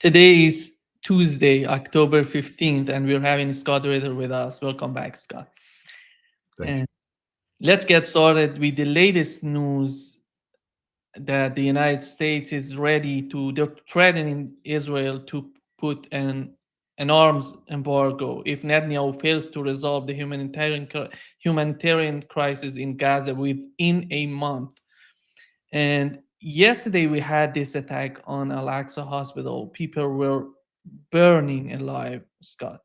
Today is Tuesday, October 15th, and we're having Scott Ritter with us. Welcome back, Scott. Thank you. And let's get started with the latest news that the United States is ready to, they're threatening Israel to put an arms embargo if Netanyahu fails to resolve the humanitarian crisis in Gaza within a month. And yesterday we had this attack on Al-Aqsa Hospital. People were burning alive, Scott.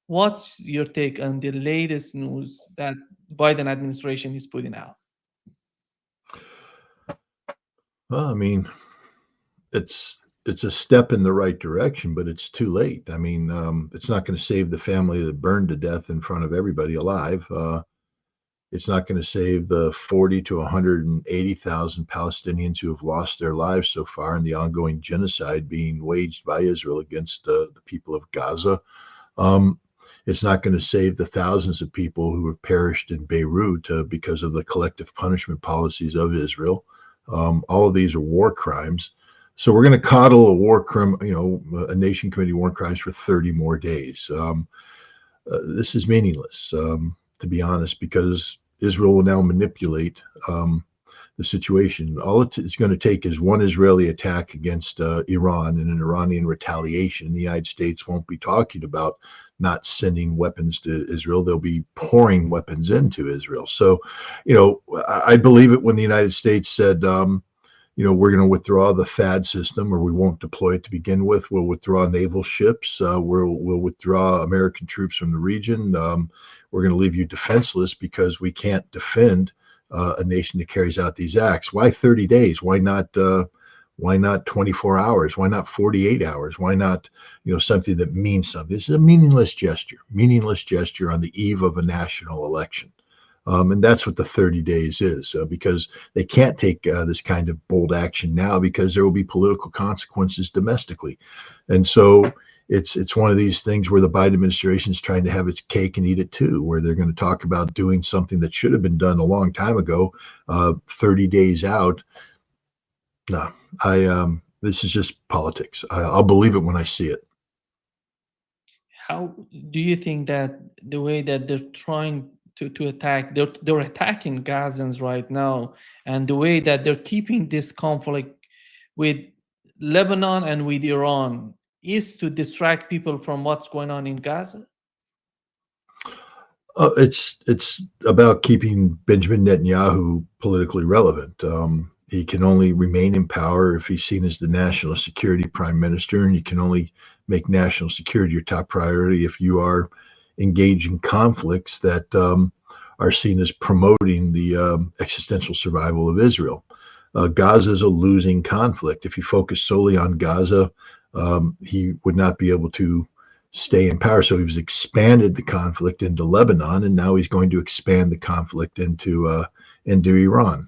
What's your take on the latest news that Biden administration is putting out? Well, I mean, it's a step in the right direction, but it's too late. I mean, it's not going to save the family that burned to death in front of everybody alive. It's not going to save the 40 to 180,000 Palestinians who have lost their lives so far in the ongoing genocide being waged by Israel against the people of Gaza. Um, it's not going to save the thousands of people who have perished in Beirut because of the collective punishment policies of Israel. All of these are war crimes. So we're going to coddle a war crime, a nation committing war crimes for 30 more days. This is meaningless, to be honest, because Israel will now manipulate the situation. All it's going to take is one Israeli attack against Iran and an Iranian retaliation. The United States won't be talking about not sending weapons to Israel. They'll be pouring weapons into Israel. So, I believe it when the United States said, we're going to withdraw the THAAD system, or we won't deploy it to begin with. We'll withdraw naval ships. We'll withdraw American troops from the region. We're going to leave you defenseless because we can't defend a nation that carries out these acts. Why 30 days? Why not 24 hours? Why not 48 hours? Why not, something that means something? This is a meaningless gesture on the eve of a national election. And that's what the 30 days is, because they can't take this kind of bold action now because there will be political consequences domestically. And so it's one of these things where the Biden administration is trying to have its cake and eat it too, where they're going to talk about doing something that should have been done a long time ago, 30 days out. No, this is just politics. I'll believe it when I see it. How do you think that the way that they're trying to attack, they're attacking Gazans right now, and the way that they're keeping this conflict with Lebanon and with Iran is to distract people from what's going on in Gaza? It's about keeping Benjamin Netanyahu politically relevant. He can only remain in power if he's seen as the national security prime minister, and you can only make national security your top priority if you are engaging conflicts that are seen as promoting the existential survival of Israel. Gaza is a losing conflict. If he focused solely on Gaza, he would not be able to stay in power. So he's expanded the conflict into Lebanon, and now he's going to expand the conflict into Iran.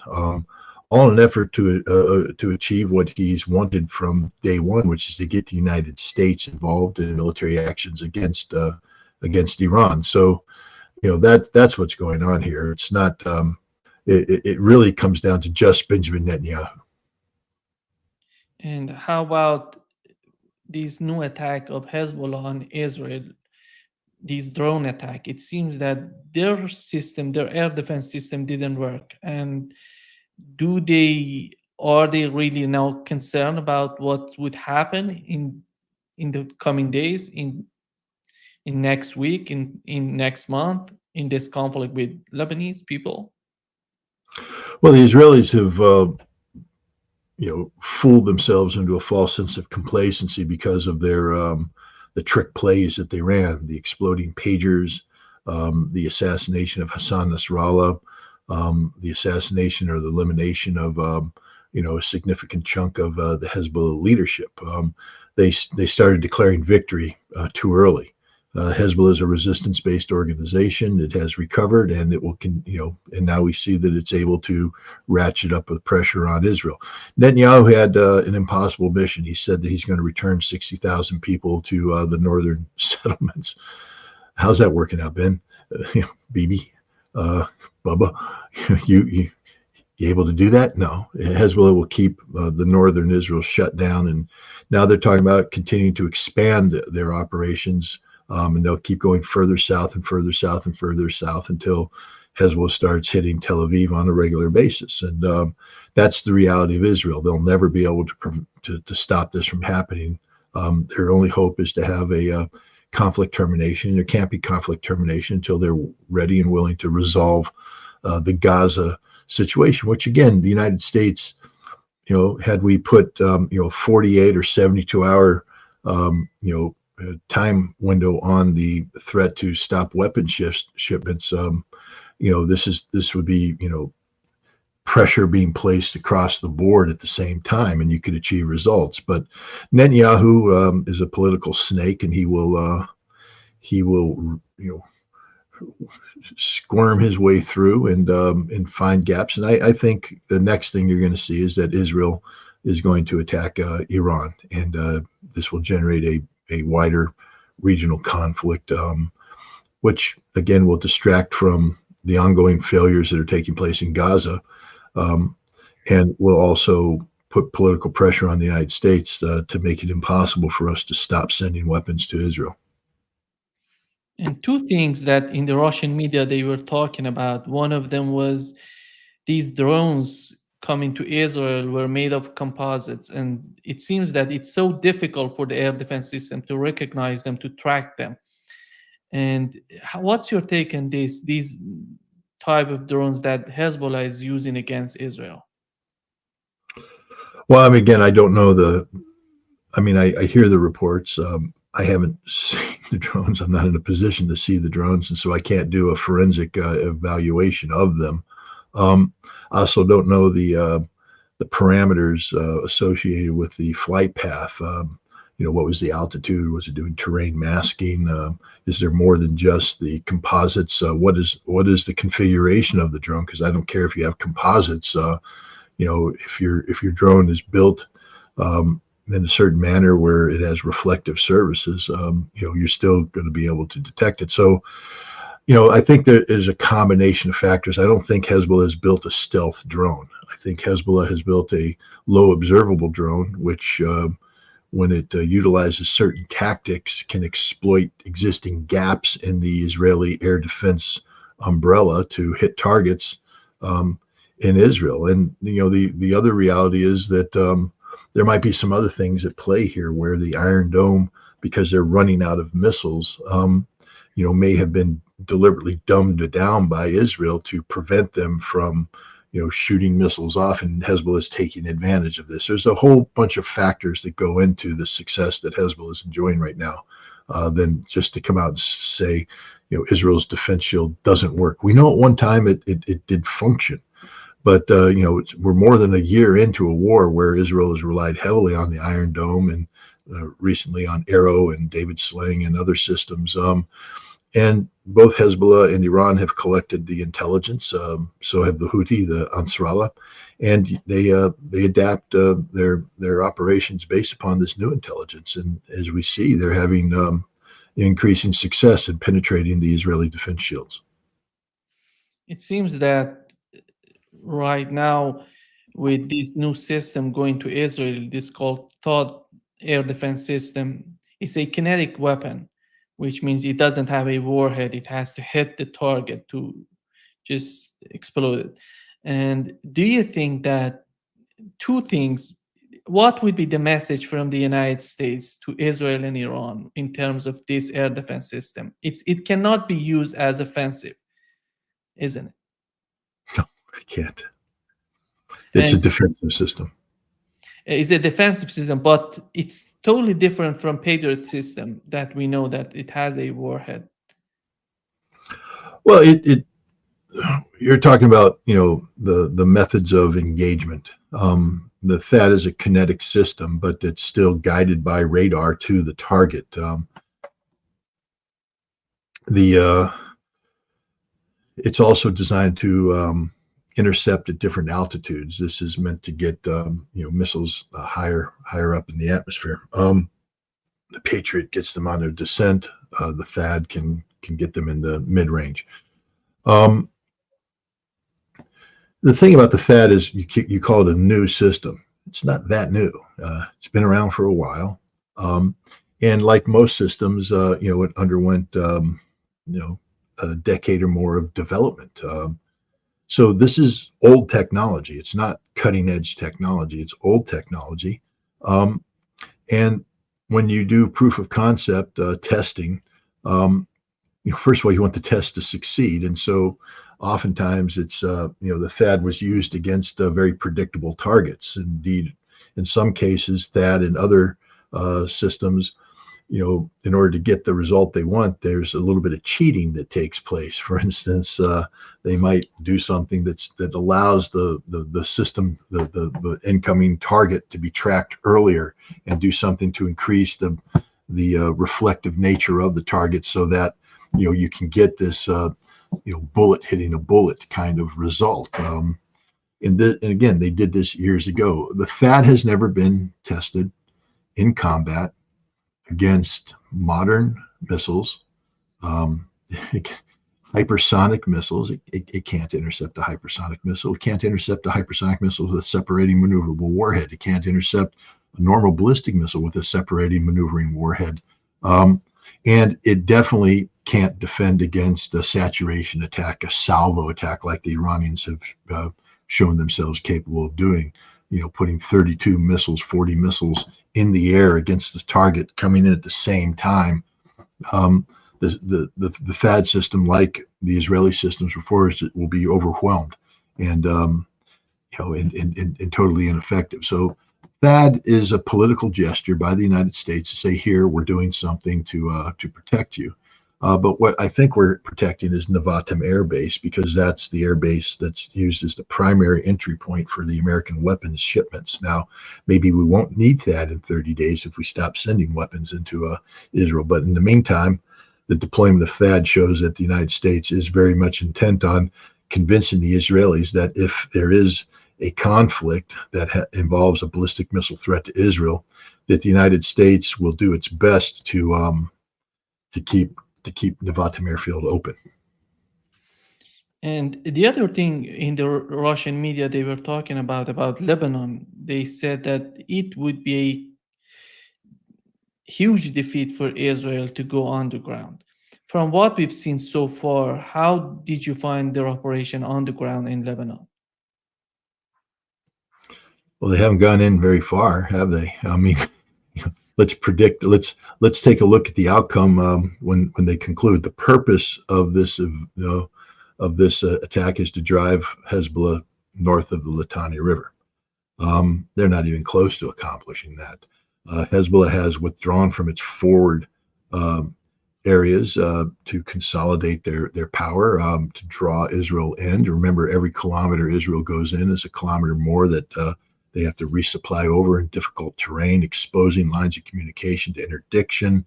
All in an effort to achieve what he's wanted from day one, which is to get the United States involved in military actions against Iran. So, that's what's going on here. It's not. It really comes down to just Benjamin Netanyahu. And how about this new attack of Hezbollah on Israel, this drone attack? It seems that their system, their air defense system, didn't work. And are they really now concerned about what would happen in the coming days, in next week, in next month, in this conflict with Lebanese people? Well, the Israelis have fooled themselves into a false sense of complacency because of their the trick plays that they ran, the exploding pagers, the assassination of Hassan Nasrallah, the assassination or the elimination of a significant chunk of the Hezbollah leadership. They started declaring victory too early. Hezbollah is a resistance-based organization. It has recovered, and it will, and now we see that it's able to ratchet up the pressure on Israel. Netanyahu had an impossible mission. He said that he's going to return 60,000 people to the northern settlements. How's that working out, Ben? Bibi, Bubba, You able to do that? No. Hezbollah will keep the northern Israel shut down, and now they're talking about continuing to expand their operations, and they'll keep going further south and further south and further south until Hezbollah starts hitting Tel Aviv on a regular basis. And that's the reality of Israel. They'll never be able to stop this from happening. Their only hope is to have a conflict termination. There can't be conflict termination until they're ready and willing to resolve the Gaza situation, which again, the United States, had we put 48 or 72 hour time window on the threat to stop weapon shipments, this would be pressure being placed across the board at the same time, and you could achieve results. But Netanyahu is a political snake, and he will squirm his way through and find gaps. And I think the next thing you're going to see is that Israel is going to attack Iran, and this will generate a wider regional conflict, which again will distract from the ongoing failures that are taking place in Gaza, and will also put political pressure on the United States to make it impossible for us to stop sending weapons to Israel. And two things that in the Russian media they were talking about. One of them was these drones coming to Israel were made of composites, and it seems that it's so difficult for the air defense system to recognize them, to track them. And what's your take on these type of drones that Hezbollah is using against Israel? Well, I mean, again, I don't know I hear the reports. I haven't seen the drones. I'm not in a position to see the drones, and so I can't do a forensic evaluation of them. I also don't know the parameters associated with the flight path. What was the altitude? Was it doing terrain masking? Is there more than just the composites? What is the configuration of the drone? Because I don't care if you have composites. If your drone is built in a certain manner where it has reflective surfaces, you're still going to be able to detect it. So, I think there is a combination of factors. I don't think Hezbollah has built a stealth drone. I think Hezbollah has built a low observable drone, which when it utilizes certain tactics, can exploit existing gaps in the Israeli air defense umbrella to hit targets in Israel. And the other reality is that there might be some other things at play here, where the Iron Dome, because they're running out of missiles, may have been deliberately dumbed down by Israel to prevent them from shooting missiles off, and Hezbollah is taking advantage of this. There's a whole bunch of factors that go into the success that Hezbollah is enjoying right now, than just to come out and say, Israel's defense shield doesn't work. We know at one time it did function, but we're more than a year into a war where Israel has relied heavily on the Iron Dome, and recently on Arrow and David Sling and other systems. And both Hezbollah and Iran have collected the intelligence. So have the Houthi, the Ansarallah, and they adapt their operations based upon this new intelligence. And as we see, they're having increasing success in penetrating the Israeli defense shields. It seems that right now, with this new system going to Israel, this called THAAD air defense system, it's a kinetic weapon, which means it doesn't have a warhead. It has to hit the target to just explode it. And do you think that two things, what would be the message from the United States to Israel and Iran in terms of this air defense system? It cannot be used as offensive, isn't it? No, I can't. It's a defensive system. It's a defensive system, but it's totally different from Patriot system that we know that it has a warhead. Well, you're talking about the methods of engagement. The THAAD is a kinetic system, but it's still guided by radar to the target. It's also designed to intercept at different altitudes. This is meant to get missiles higher up in the atmosphere. The Patriot gets them on their descent. The THAAD can get them in the mid-range. The thing about the THAAD is you call it a new system. It's not that new. It's been around for a while, um, and like most systems, it underwent a decade or more of development. So this is old technology. It's not cutting edge technology. It's old technology, um, and when you do proof of concept testing, um, first of all, you want the test to succeed, and so oftentimes it's the THAAD was used against very predictable targets. Indeed, in some cases, THAAD and other systems, in order to get the result they want, there's a little bit of cheating that takes place. For instance, they might do something that allows the system, the incoming target, to be tracked earlier, and do something to increase the reflective nature of the target, so that you can get this bullet hitting a bullet kind of result. And again, they did this years ago. The THAAD has never been tested in combat against modern missiles, um, hypersonic missiles. It can't intercept a hypersonic missile. It can't intercept a hypersonic missile with a separating maneuverable warhead. It can't intercept a normal ballistic missile with a separating maneuvering warhead. And it definitely can't defend against a saturation attack, a salvo attack, like the Iranians have shown themselves capable of doing. Putting 32 missiles, 40 missiles in the air against the target coming in at the same time. The THAAD system, like the Israeli systems before us, will be overwhelmed and and totally ineffective. So THAAD is a political gesture by the United States to say, here, we're doing something to protect you. But what I think we're protecting is Nevatim Air Base, because that's the air base that's used as the primary entry point for the American weapons shipments. Now, maybe we won't need that in 30 days if we stop sending weapons into Israel. But in the meantime, the deployment of THAAD shows that the United States is very much intent on convincing the Israelis that if there is a conflict that involves a ballistic missile threat to Israel, that the United States will do its best to keep Nevatim Airfield open. And the other thing, in the Russian media, they were talking about Lebanon. They said that it would be a huge defeat for Israel to go underground. From what we've seen so far, how did you find their operation on the ground in Lebanon? Well, they haven't gone in very far, have they? I mean, let's predict. Let's take a look at the outcome when they conclude. The purpose of this attack is to drive Hezbollah north of the Litani River. They're not even close to accomplishing that. Hezbollah has withdrawn from its forward areas to consolidate their power, to draw Israel in. Remember, every kilometer Israel goes in is a kilometer more that they have to resupply over in difficult terrain, exposing lines of communication to interdiction,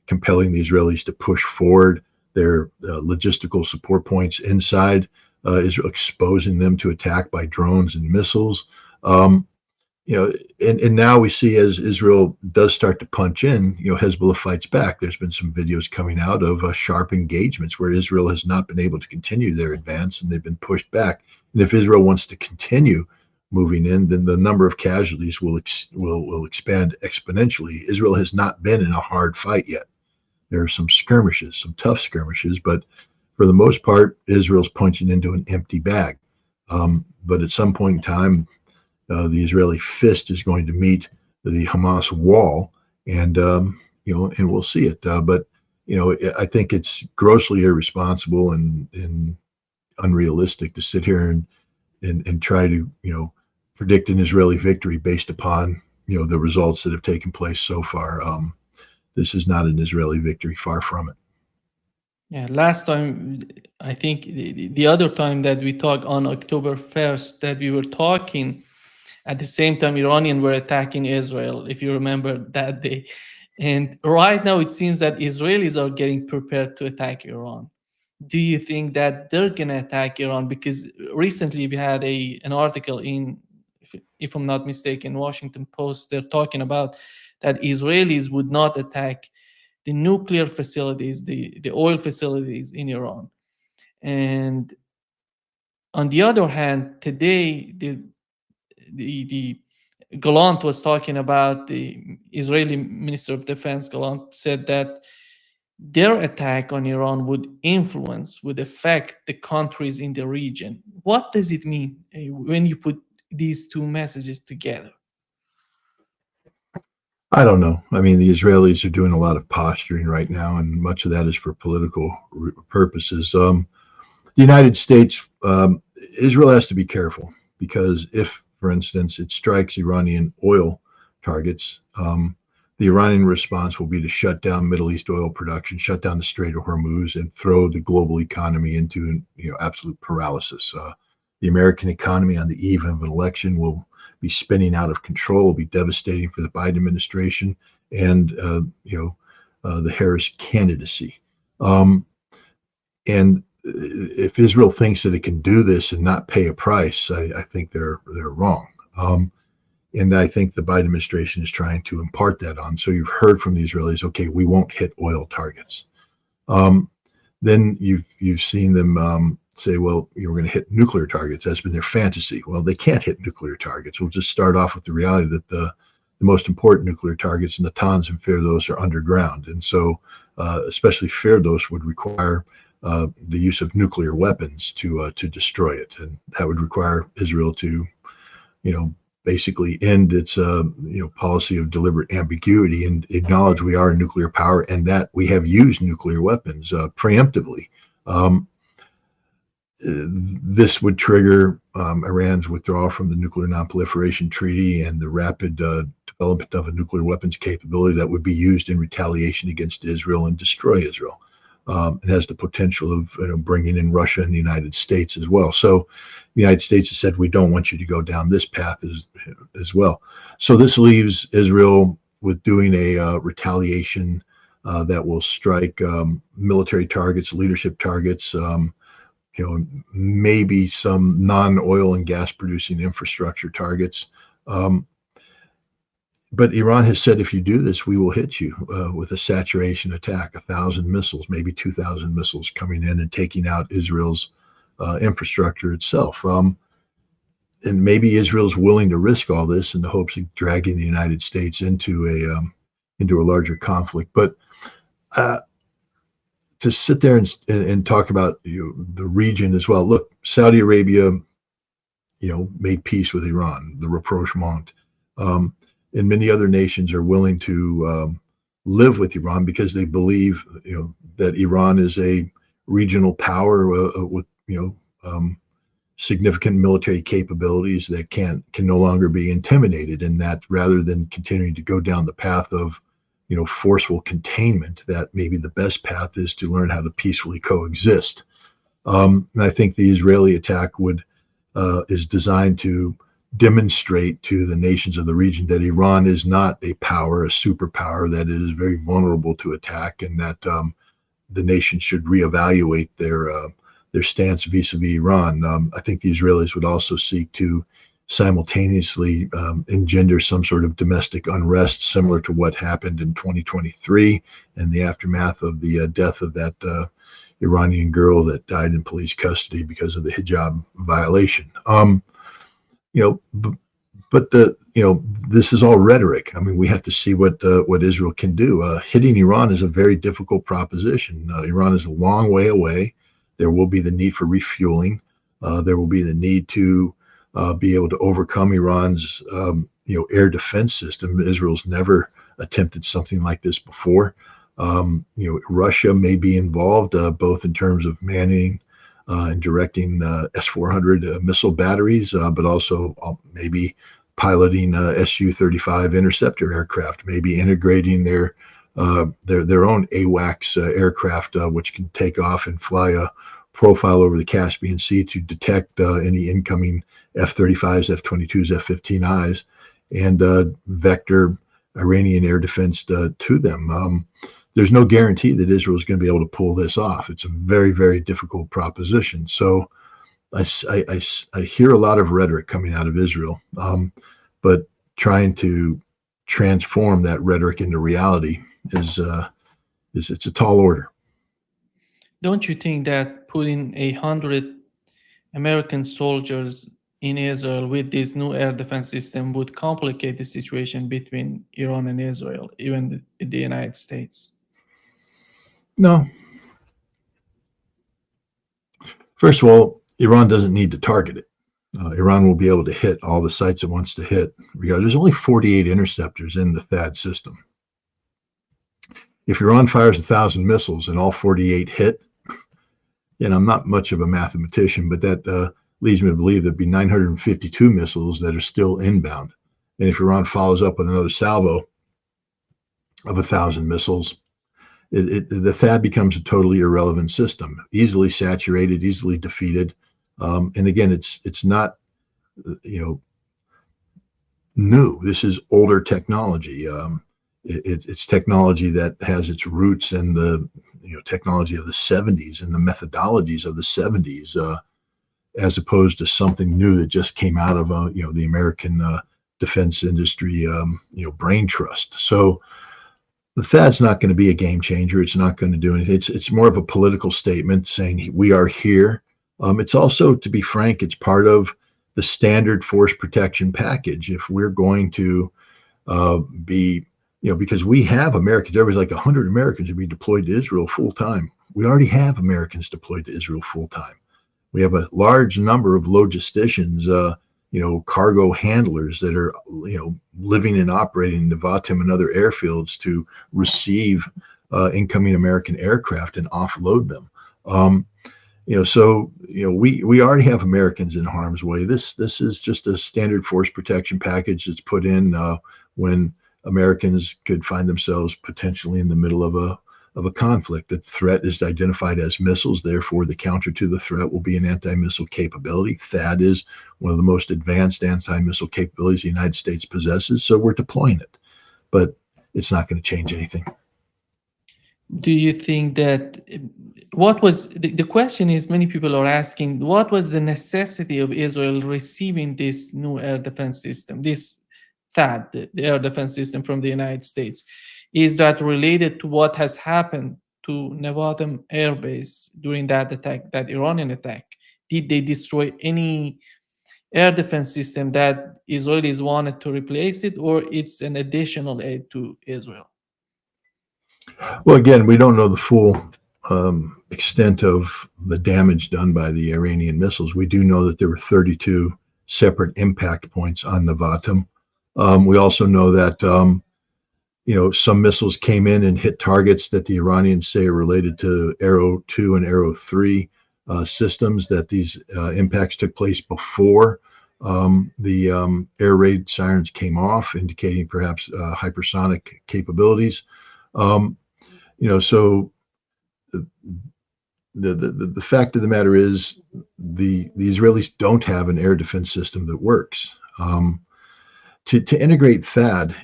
compelling the Israelis to push forward their logistical support points inside Israel, exposing them to attack by drones and missiles. And now we see, as Israel does start to punch in, Hezbollah fights back. There's been some videos coming out of sharp engagements where Israel has not been able to continue their advance, and they've been pushed back. And if Israel wants to continue moving in, then the number of casualties will expand exponentially. Israel has not been in a hard fight yet. There are some skirmishes, some tough skirmishes, but for the most part, Israel's punching into an empty bag. But at some point in time, the Israeli fist is going to meet the Hamas wall, and and we'll see it. But I think it's grossly irresponsible and unrealistic to sit here and try to predict an Israeli victory based upon the results that have taken place so far. This is not an Israeli victory, far from it. Yeah, last time, I think the other time that we talked on October 1st, that we were talking at the same time Iranians were attacking Israel, if you remember that day. And right now it seems that Israelis are getting prepared to attack Iran. Do you think that they're going to attack Iran? Because recently we had an article in, if I'm not mistaken, Washington Post, they're talking about that Israelis would not attack the nuclear facilities, the oil facilities in Iran. And On the other hand, today the Gallant was talking about, the Israeli Minister of Defense Gallant said that their attack on Iran would affect the countries in the region. What does it mean when you put these two messages together? I don't know. I mean, the Israelis are doing a lot of posturing right now, and much of that is for political purposes. The United States, Israel has to be careful because if, for instance, it strikes Iranian oil targets, the Iranian response will be to shut down Middle East oil production, shut down the Strait of Hormuz, and throw the global economy into absolute paralysis. The American economy on the eve of an election will be spinning out of control, will be devastating for the Biden administration and the Harris candidacy. And if Israel thinks that it can do this and not pay a price, I think they're wrong. And I think the Biden administration is trying to impart that on. So you've heard from the Israelis, okay, we won't hit oil targets. Then you've seen them say, well, we're going to hit nuclear targets. That's been their fantasy. Well, they can't hit nuclear targets. We'll just start off with the reality that the most important nuclear targets, Natanz and Firdos, are underground. And so especially Firdos would require the use of nuclear weapons to destroy it. And that would require Israel to, basically end its policy of deliberate ambiguity and acknowledge we are a nuclear power and that we have used nuclear weapons preemptively. This would trigger Iran's withdrawal from the Nuclear Non-Proliferation Treaty and the rapid development of a nuclear weapons capability that would be used in retaliation against Israel and destroy Israel. It has the potential of bringing in Russia and the United States as well. So the United States has said, we don't want you to go down this path as well. So this leaves Israel with doing a retaliation that will strike military targets, leadership targets, maybe some non-oil and gas producing infrastructure targets. But Iran has said, if you do this, we will hit you with a saturation attack, 1,000 missiles, maybe 2,000 missiles coming in and taking out Israel's infrastructure itself. And maybe Israel's willing to risk all this in the hopes of dragging the United States into a larger conflict. But to sit there and talk about the region as well. Look, Saudi Arabia, made peace with Iran, the rapprochement. And many other nations are willing to live with Iran because they believe, that Iran is a regional power with, significant military capabilities that can no longer be intimidated, and that rather than continuing to go down the path of, forceful containment, that maybe the best path is to learn how to peacefully coexist. And I think the Israeli attack is designed to demonstrate to the nations of the region that Iran is not a power, a superpower, that is very vulnerable to attack, and that the nation should reevaluate their stance vis-a-vis Iran. I think the Israelis would also seek to simultaneously engender some sort of domestic unrest similar to what happened in 2023 and the aftermath of the death of that Iranian girl that died in police custody because of the hijab violation. But this is all rhetoric. I mean, we have to see what Israel can do. Hitting Iran is a very difficult proposition. Iran is a long way away. There will be the need for refueling. There will be the need to be able to overcome Iran's air defense system. Israel's never attempted something like this before. Russia may be involved both in terms of manning and directing S-400 missile batteries, but also maybe piloting Su-35 interceptor aircraft, maybe integrating their own AWACS aircraft, which can take off and fly a profile over the Caspian Sea to detect any incoming F-35s, F-22s, F-15Is, and vector Iranian air defense to them. There's no guarantee that Israel is going to be able to pull this off. It's a very, very difficult proposition. So I hear a lot of rhetoric coming out of Israel, but trying to transform that rhetoric into reality is it's a tall order. Don't you think that putting American soldiers in Israel with this new air defense system would complicate the situation between Iran and Israel, even the United States? No. First of all, Iran doesn't need to target it. Iran will be able to hit all the sites it wants to hit. There's only 48 interceptors in the THAAD system. If Iran fires 1,000 missiles and all 48 hit, and I'm not much of a mathematician, but that leads me to believe there'd be 952 missiles that are still inbound. And if Iran follows up with another salvo of 1,000 missiles, the THAAD becomes a totally irrelevant system, easily saturated, easily defeated. And again, it's not, new. This is older technology. It's technology that has its roots in the technology of the 70s and the methodologies of the 70s, as opposed to something new that just came out of the American defense industry brain trust. So the THAAD's not going to be a game changer. It's not going to do anything. It's more of a political statement saying we are here. It's also, to be frank, it's part of the standard force protection package. If we're going to be, because we have Americans, there was like 100 Americans to be deployed to Israel full time. We already have Americans deployed to Israel full time. We have a large number of logisticians, cargo handlers that are, living and operating in Nevatim and other airfields to receive incoming American aircraft and offload them. We already have Americans in harm's way. This is just a standard force protection package that's put in when Americans could find themselves potentially in the middle of a conflict. The threat is identified as missiles. Therefore, the counter to the threat will be an anti-missile capability. THAAD is one of the most advanced anti-missile capabilities the United States possesses. So we're deploying it, but it's not going to change anything. Do you think that what was the question is, many people are asking, what was the necessity of Israel receiving this new air defense system, this THAAD, the air defense system from the United States? Is that related to what has happened to Nevatim Air Base during that attack, that Iranian attack? Did they destroy any air defense system that Israelis wanted to replace it, or it's an additional aid to Israel? Well, again, we don't know the full extent of the damage done by the Iranian missiles. We do know that there were 32 separate impact points on Nevatim. We also know that some missiles came in and hit targets that the Iranians say are related to Arrow 2 and Arrow 3 systems, that these impacts took place before the air raid sirens came off, indicating perhaps hypersonic capabilities. So the fact of the matter is the Israelis don't have an air defense system that works. To integrate THAAD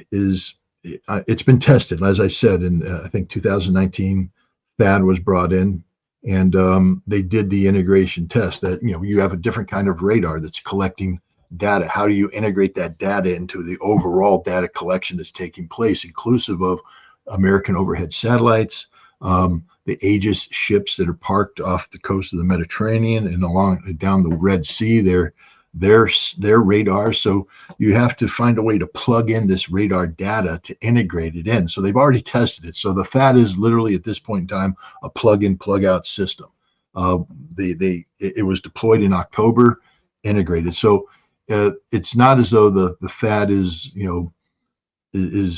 it's been tested. As I said, in I think 2019, THAAD was brought in, and they did the integration test that, you have a different kind of radar that's collecting data. How do you integrate that data into the overall data collection that's taking place, inclusive of American overhead satellites, the Aegis ships that are parked off the coast of the Mediterranean and down the Red Sea, their radars. So you have to find a way to plug in this radar data to integrate it in. So they've already tested it. So the THAAD is literally at this point in time a plug-in, plug-out system. It was deployed in October, integrated. So it's not as though the THAAD is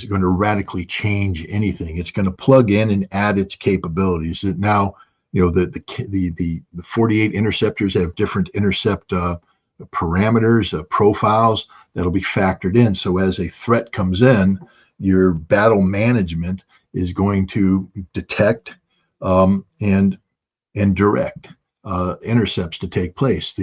going to radically change anything. It's going to plug in and add its capabilities. Now, the 48 interceptors have different intercept parameters, profiles that'll be factored in. So as a threat comes in, your battle management is going to detect and direct intercepts to take place.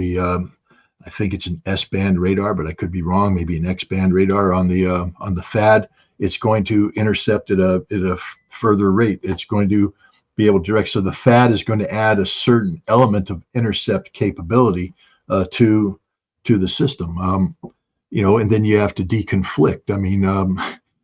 I think it's an S-band radar, but I could be wrong. Maybe an X-band radar on the THAAD. It's going to intercept at a further rate. It's going to be able to direct. So the THAAD is going to add a certain element of intercept capability to the system. And then you have to deconflict. I mean,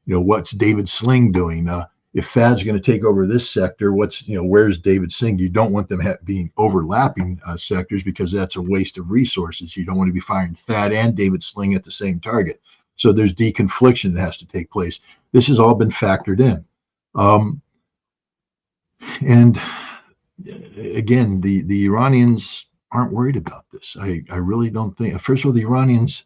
what's David Sling doing? if Thad's going to take over this sector, where's David Singh? You don't want them being overlapping sectors, because that's a waste of resources. You don't want to be firing Thad and David Sling at the same target. So there's deconfliction that has to take place. This has all been factored in. And again, the Iranians aren't worried about this. I really don't think. First of all, the Iranians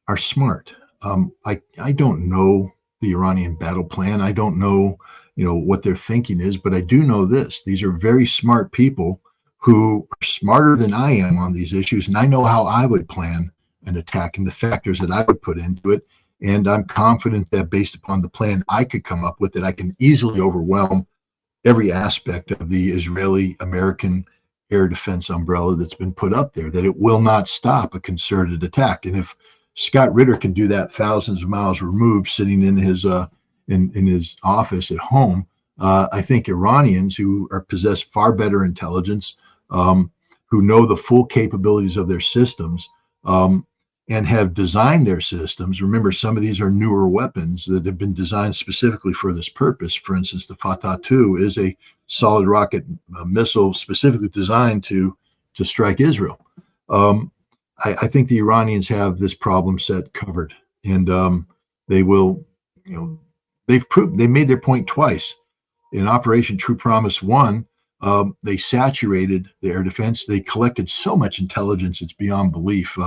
are smart. I don't know the Iranian battle plan. I don't know, what their thinking is, but I do know this. These are very smart people who are smarter than I am on these issues, and I know how I would plan an attack and the factors that I would put into it. And I'm confident that based upon the plan I could come up with, that I can easily overwhelm every aspect of the Israeli-American air defense umbrella that's been put up there, that it will not stop a concerted attack. And if Scott Ritter can do that thousands of miles removed, sitting in his office at home, I think Iranians who possess far better intelligence, who know the full capabilities of their systems, and have designed their systems. Remember, some of these are newer weapons that have been designed specifically for this purpose. For instance, the Fatah 2 is a solid rocket missile specifically designed to strike Israel. I think the Iranians have this problem set covered, and they will, they made their point twice. In Operation True Promise 1, they saturated the air defense. They collected so much intelligence, it's beyond belief.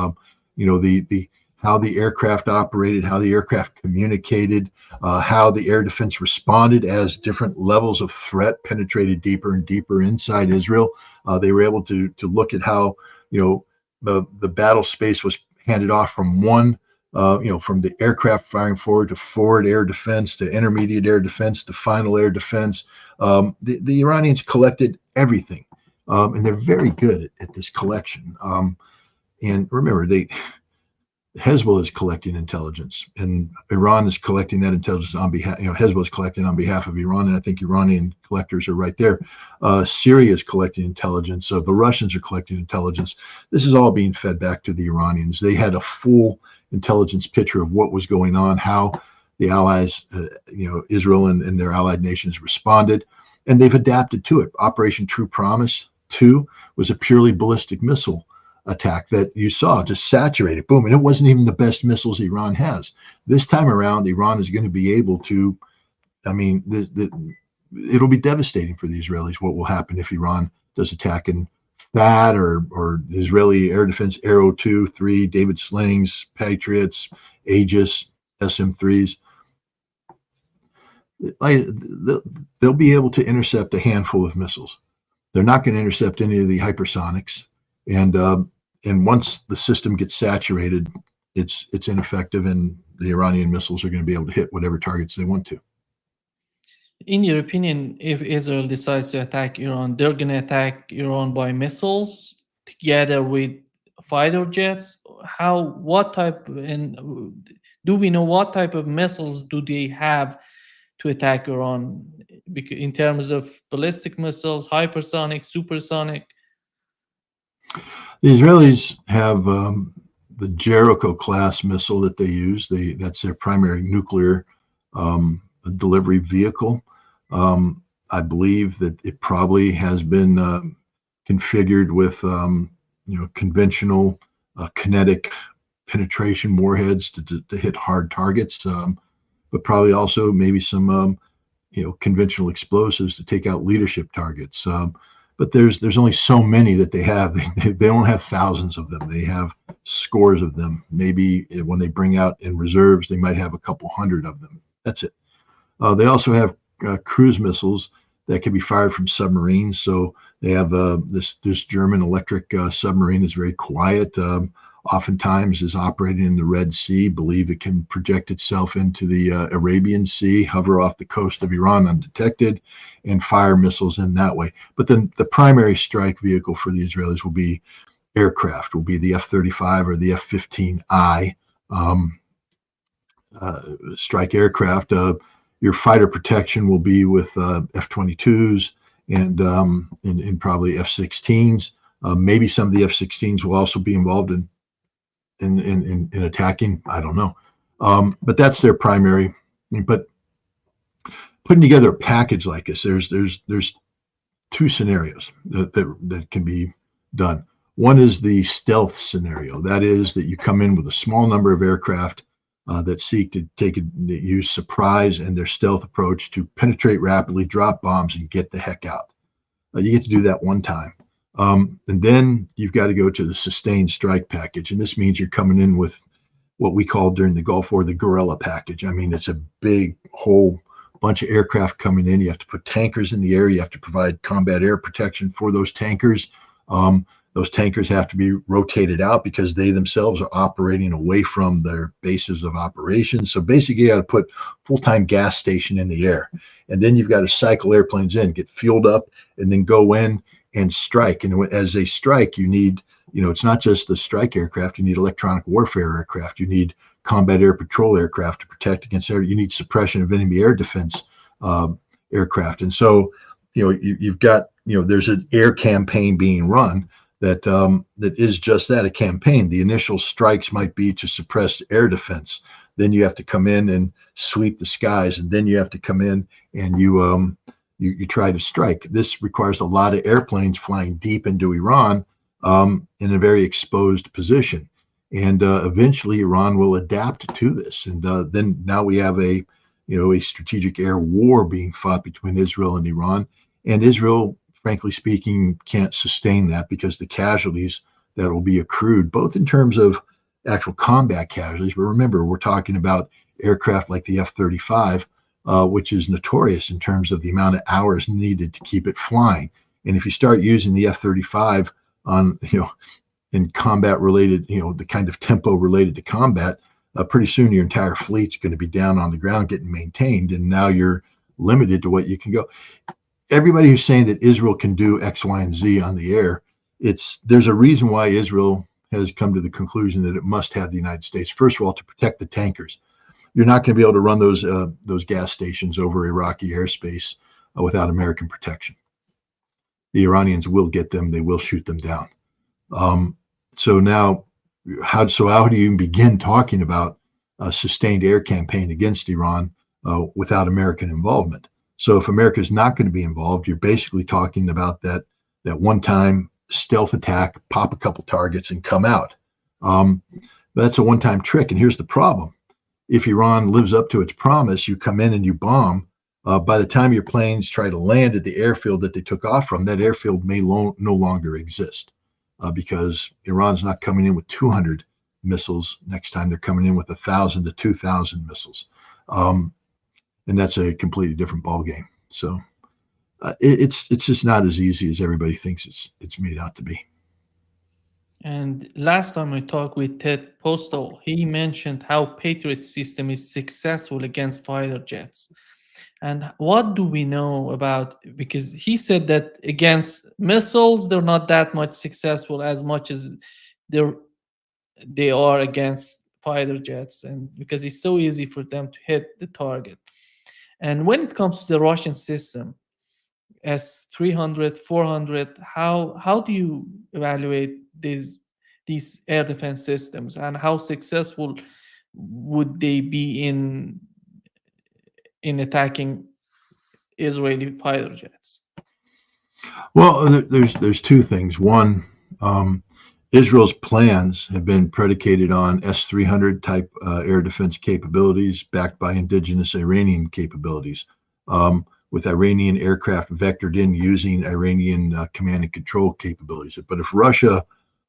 How the aircraft operated, how the aircraft communicated, how the air defense responded as different levels of threat penetrated deeper and deeper inside Israel. They were able to look at how, the battle space was handed off from from the aircraft firing forward to forward air defense, to intermediate air defense, to final air defense. The Iranians collected everything, and they're very good at this collection. And remember, Hezbollah is collecting intelligence, and Iran is collecting that intelligence on behalf. Hezbollah is collecting on behalf of Iran, and I think Iranian collectors are right there. Syria is collecting intelligence. The Russians are collecting intelligence. This is all being fed back to the Iranians. They had a full intelligence picture of what was going on, how the allies, Israel and their allied nations responded, and they've adapted to it. Operation True Promise 2 was a purely ballistic missile attack that you saw, just saturated, boom, and it wasn't even the best missiles Iran has. This time around, Iran is going to be able to, it'll be devastating for the Israelis what will happen if Iran does attack in THAAD or Israeli air defense Arrow 2, 3, David Slings, Patriots, Aegis, SM-3s. They'll be able to intercept a handful of missiles. They're not going to intercept any of the hypersonics. And once the system gets saturated, it's ineffective, and the Iranian missiles are going to be able to hit whatever targets they want to. In your opinion, if Israel decides to attack Iran, they're going to attack Iran by missiles together with fighter jets? Do we know what type of missiles do they have to attack Iran in terms of ballistic missiles, hypersonic, supersonic? The Israelis have the Jericho class missile that they use. That's their primary nuclear delivery vehicle. I believe that it probably has been configured with conventional kinetic penetration warheads to hit hard targets, but probably also maybe some conventional explosives to take out leadership targets. But there's only so many that they have. They don't have thousands of them. They have scores of them. Maybe when they bring out in reserves, they might have a couple hundred of them. That's it. They also have cruise missiles that can be fired from submarines. So they have this German electric submarine is very quiet. Oftentimes is operating in the Red Sea. Believe it can project itself into the Arabian Sea, hover off the coast of Iran undetected, and fire missiles in that way. But then the primary strike vehicle for the Israelis will be aircraft, will be the F-35 or the F-15I strike aircraft. Your fighter protection will be with F-22s and probably F-16s. Maybe some of the F-16s will also be involved in attacking. I don't know. But that's their primary. But putting together a package like this, there's two scenarios that can be done. One is the stealth scenario. That is that you come in with a small number of aircraft that seek to that use surprise and their stealth approach to penetrate rapidly, drop bombs, and get the heck out. You get to do that one time. And then you've got to go to the sustained strike package. And this means you're coming in with what we call during the Gulf War the guerrilla package. I mean, it's a big whole bunch of aircraft coming in. You have to put tankers in the air. You have to provide combat air protection for those tankers. Those tankers have to be rotated out because they themselves are operating away from their bases of operations. So basically, you got to put full-time gas station in the air. And then you've got to cycle airplanes in, get fueled up, and then go in and strike. And as they strike, you need, it's not just the strike aircraft. You need electronic warfare aircraft. You need combat air patrol aircraft to protect against air. You need suppression of enemy air defense aircraft. And so, you've got, there's an air campaign being run that is just that, a campaign. The initial strikes might be to suppress air defense. Then you have to come in and sweep the skies, and then you have to come in and you try to strike. This requires a lot of airplanes flying deep into Iran in a very exposed position. And eventually Iran will adapt to this. And then now we have a strategic air war being fought between Israel and Iran. And Israel, frankly speaking, can't sustain that because the casualties that will be accrued, both in terms of actual combat casualties, but remember, we're talking about aircraft like the F-35, which is notorious in terms of the amount of hours needed to keep it flying. And if you start using the F-35 on, in combat related, the kind of tempo related to combat, pretty soon your entire fleet's going to be down on the ground getting maintained, and now you're limited to what you can go. Everybody who's saying that Israel can do X, Y, and Z on the air, there's a reason why Israel has come to the conclusion that it must have the United States. First of all, to protect the tankers. You're not going to be able to run those gas stations over Iraqi airspace without American protection. The Iranians will get them. They will shoot them down. So now, how do you even begin talking about a sustained air campaign against Iran without American involvement? So if America is not going to be involved, you're basically talking about that one-time stealth attack, pop a couple targets and come out. That's a one-time trick. And here's the problem. If Iran lives up to its promise, you come in and you bomb. By the time your planes try to land at the airfield that they took off from, that airfield may no longer exist because Iran's not coming in with 200 missiles. Next time they're coming in with 1,000 to 2,000 missiles. And that's a completely different ballgame. So it's just not as easy as everybody thinks it's made out to be. And last time I talked with Ted Postal, he mentioned how Patriot system is successful against fighter jets. And what do we know about, because he said that against missiles, they're not that much successful as much as they are against fighter jets, and because it's so easy for them to hit the target. And when it comes to the Russian system, S-300, 400, how do you evaluate these air defense systems, and how successful would they be in attacking Israeli fighter jets? Well, there's two things. One, Israel's plans have been predicated on S-300 type air defense capabilities backed by indigenous Iranian capabilities, with Iranian aircraft vectored in using Iranian command and control capabilities. But if Russia,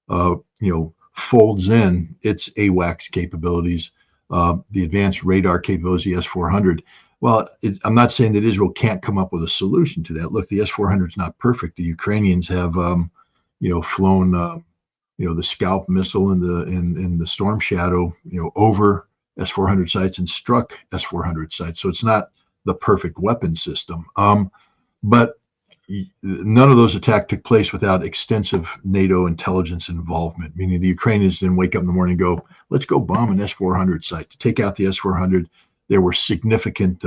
folds in its AWACS capabilities, the advanced radar capability S-400, well, I'm not saying that Israel can't come up with a solution to that. Look, the S-400 is not perfect. The Ukrainians have, flown the Scalp missile and the Storm Shadow, over S-400 sites and struck S-400 sites. So it's not the perfect weapon system. But none of those attacks took place without extensive NATO intelligence involvement, meaning the Ukrainians didn't wake up in the morning and go, let's go bomb an S-400 site. To take out the S-400, there were significant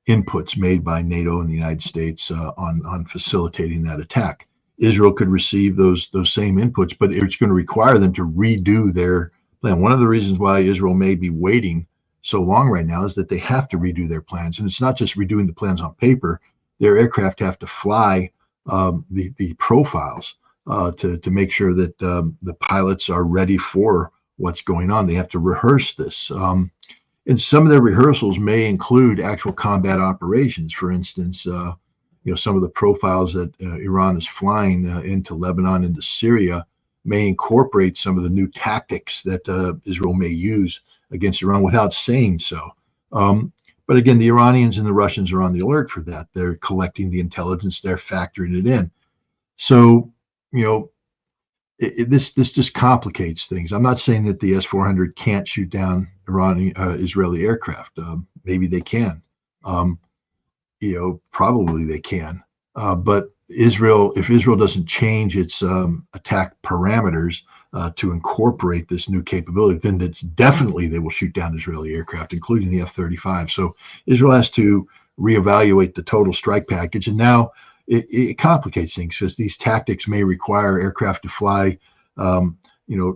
inputs made by NATO and the United States on facilitating that attack. Israel could receive those same inputs, but it's going to require them to redo their plan. One of the reasons why Israel may be waiting so long right now is that they have to redo their plans. And it's not just redoing the plans on paper. Their aircraft have to fly the profiles to make sure that the pilots are ready for what's going on. They have to rehearse this. And some of their rehearsals may include actual combat operations. For instance, some of the profiles that Iran is flying into Lebanon, into Syria, may incorporate some of the new tactics that Israel may use against Iran without saying so. But again, the Iranians and the Russians are on the alert for that. They're collecting the intelligence, they're factoring it in. So, this just complicates things. I'm not saying that the S-400 can't shoot down Israeli aircraft. Maybe they can. Probably they can. But if Israel doesn't change its attack parameters to incorporate this new capability, then that's definitely they will shoot down Israeli aircraft, including the F-35. So Israel has to reevaluate the total strike package, and now it complicates things because these tactics may require aircraft to fly,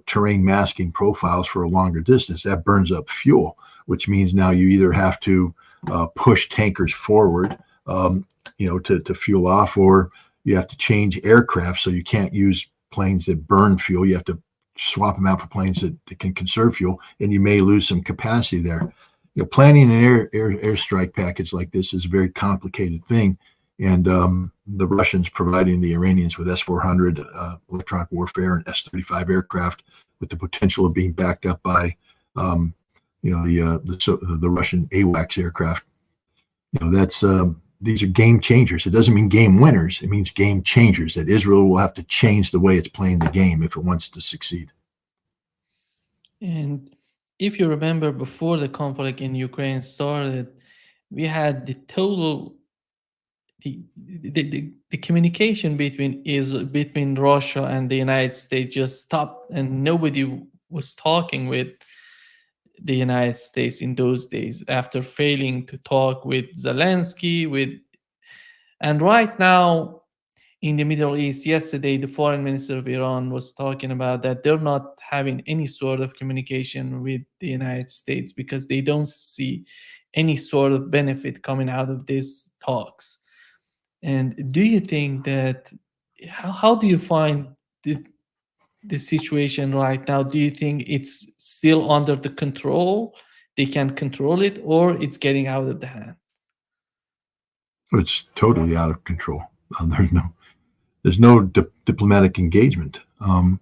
terrain masking profiles for a longer distance. That burns up fuel, which means now you either have to push tankers forward, to fuel off, or you have to change aircraft. So you can't use planes that burn fuel. You have to swap them out for planes that can conserve fuel, and you may lose some capacity there. Planning an airstrike package like this is a very complicated thing. And the Russians providing the Iranians with S-400 electronic warfare and S-35 aircraft with the potential of being backed up by, the Russian AWACS aircraft. These are game changers. It doesn't mean game winners. It means game changers, that Israel will have to change the way it's playing the game if it wants to succeed. And if you remember, before the conflict in Ukraine started, we had the communication between Russia and the United States just stopped, and nobody was talking with the United States in those days after failing to talk with Zelensky. And right now in the Middle East, yesterday the foreign minister of Iran was talking about that they're not having any sort of communication with the United States because they don't see any sort of benefit coming out of these talks. And do you think that, how do you find the situation right now? Do you think it's still under the control? They can control it, or it's getting out of the hand? It's totally out of control. There's no diplomatic engagement. The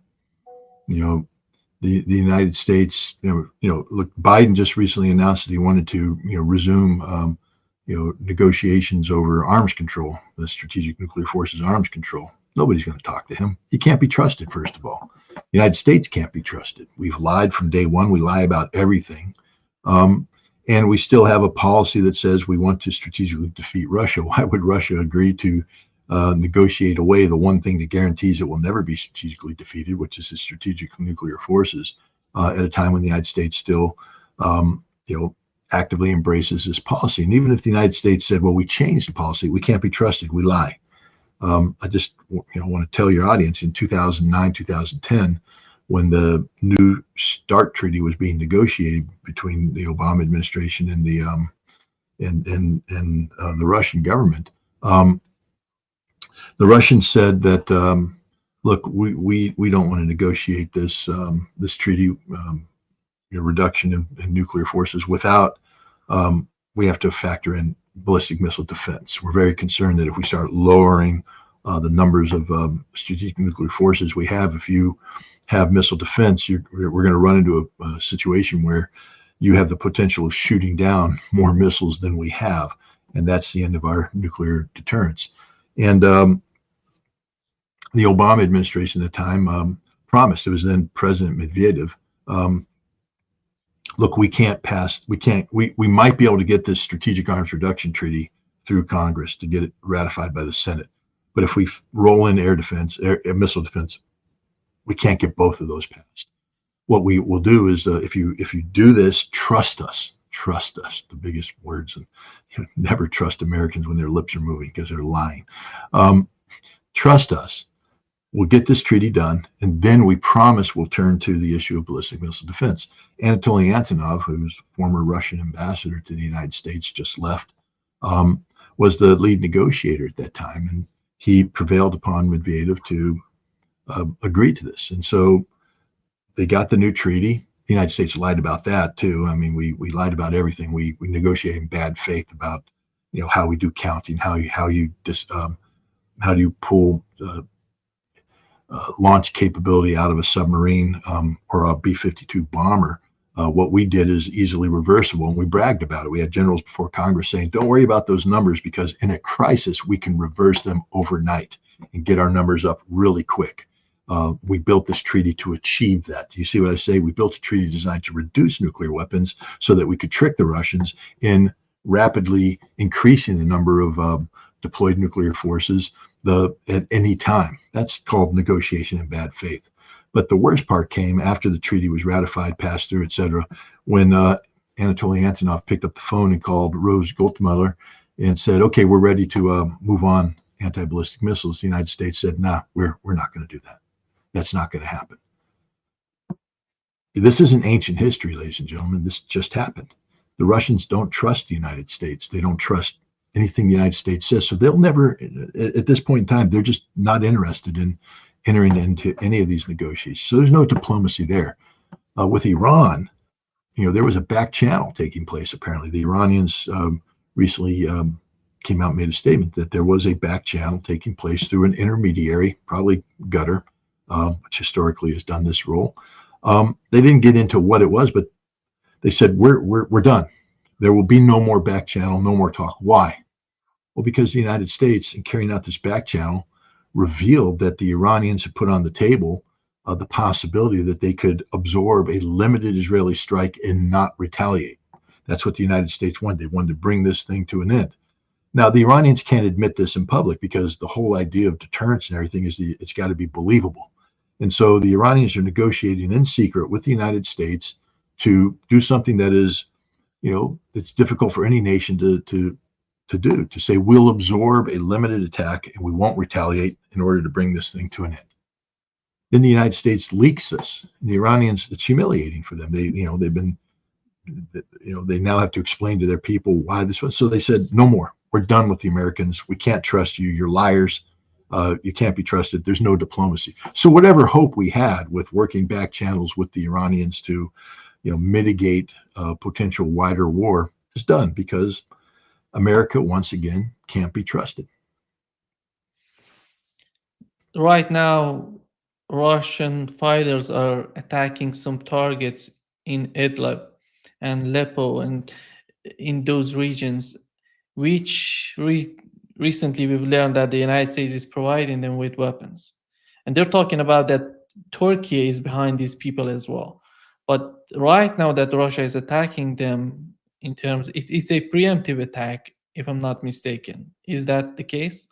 United States, look, Biden just recently announced that he wanted to, resume, negotiations over arms control, the Strategic Nuclear Forces arms control. Nobody's going to talk to him. He can't be trusted, first of all. The United States can't be trusted. We've lied from day one. We lie about everything. And we still have a policy that says we want to strategically defeat Russia. Why would Russia agree to negotiate away the one thing that guarantees it will never be strategically defeated, which is the strategic nuclear forces, at a time when the United States still, actively embraces this policy? And even if the United States said, well, we changed the policy, we can't be trusted, we lie. I just want to tell your audience, in 2009, 2010, when the New START treaty was being negotiated between the Obama administration and the the Russian government, the Russians said that, look, we don't want to negotiate this treaty, reduction in nuclear forces without, we have to factor in ballistic missile defense. We're very concerned that if we start lowering the numbers of strategic nuclear forces we have, if you have missile defense, we're going to run into a situation where you have the potential of shooting down more missiles than we have, and that's the end of our nuclear deterrence. And the Obama administration at the time promised, it was then President Medvedev, look, we might be able to get this strategic arms reduction treaty through Congress to get it ratified by the Senate. But if we roll in air defense, missile defense, we can't get both of those passed. What we will do is, if you do this, trust us, the biggest words, and never trust Americans when their lips are moving because they're lying. Trust us. we'll get this treaty done, and then we promise we'll turn to the issue of ballistic missile defense. Anatoly Antonov, who was former Russian ambassador to the United States, just left, was the lead negotiator at that time, and he prevailed upon Medvedev to agree to this. And so they got the new treaty. The United States lied about that too. I mean, we lied about everything. We negotiated in bad faith about, how we do counting, how you pull launch capability out of a submarine or a B-52 bomber. What we did is easily reversible, and we bragged about it. We had generals before Congress saying, don't worry about those numbers, because in a crisis, we can reverse them overnight and get our numbers up really quick. We built this treaty to achieve that. Do you see what I say? We built a treaty designed to reduce nuclear weapons so that we could trick the Russians in rapidly increasing the number of deployed nuclear forces at any time. That's called negotiation in bad faith. But the worst part came after the treaty was ratified, passed through, etc., when Anatoly Antonov picked up the phone and called Rose Goldmuller and said, okay, we're ready to move on anti-ballistic missiles. The United States said, nah, we're not going to do that. That's not going to happen. This isn't ancient history, ladies and gentlemen. This just happened. The Russians don't trust the United States. They don't trust anything the United States says. So they'll never, at this point in time, they're just not interested in entering into any of these negotiations. So there's no diplomacy there. With Iran, there was a back channel taking place, apparently. The Iranians recently came out and made a statement that there was a back channel taking place through an intermediary, probably Qatar, which historically has done this role. They didn't get into what it was, but they said, we're done. There will be no more back channel, no more talk. Why? Well, because the United States, in carrying out this back channel, revealed that the Iranians had put on the table the possibility that they could absorb a limited Israeli strike and not retaliate. That's what the United States wanted. They wanted to bring this thing to an end. Now, the Iranians can't admit this in public because the whole idea of deterrence and everything is it's got to be believable. And so the Iranians are negotiating in secret with the United States to do something that is, it's difficult for any nation to do, to say we'll absorb a limited attack and we won't retaliate in order to bring this thing to an end. Then the United States leaks this. And the Iranians, it's humiliating for them. They now have to explain to their people why this was. So they said, no more. We're done with the Americans. We can't trust you. You're liars. You can't be trusted. There's no diplomacy. So whatever hope we had with working back channels with the Iranians to, mitigate potential wider war is done because America, once again, can't be trusted. Right now, Russian fighters are attacking some targets in Idlib and Aleppo and in those regions, which recently we've learned that the United States is providing them with weapons. And they're talking about that Turkey is behind these people as well. But right now that Russia is attacking them in terms, it's a preemptive attack, if I'm not mistaken. Is that the case,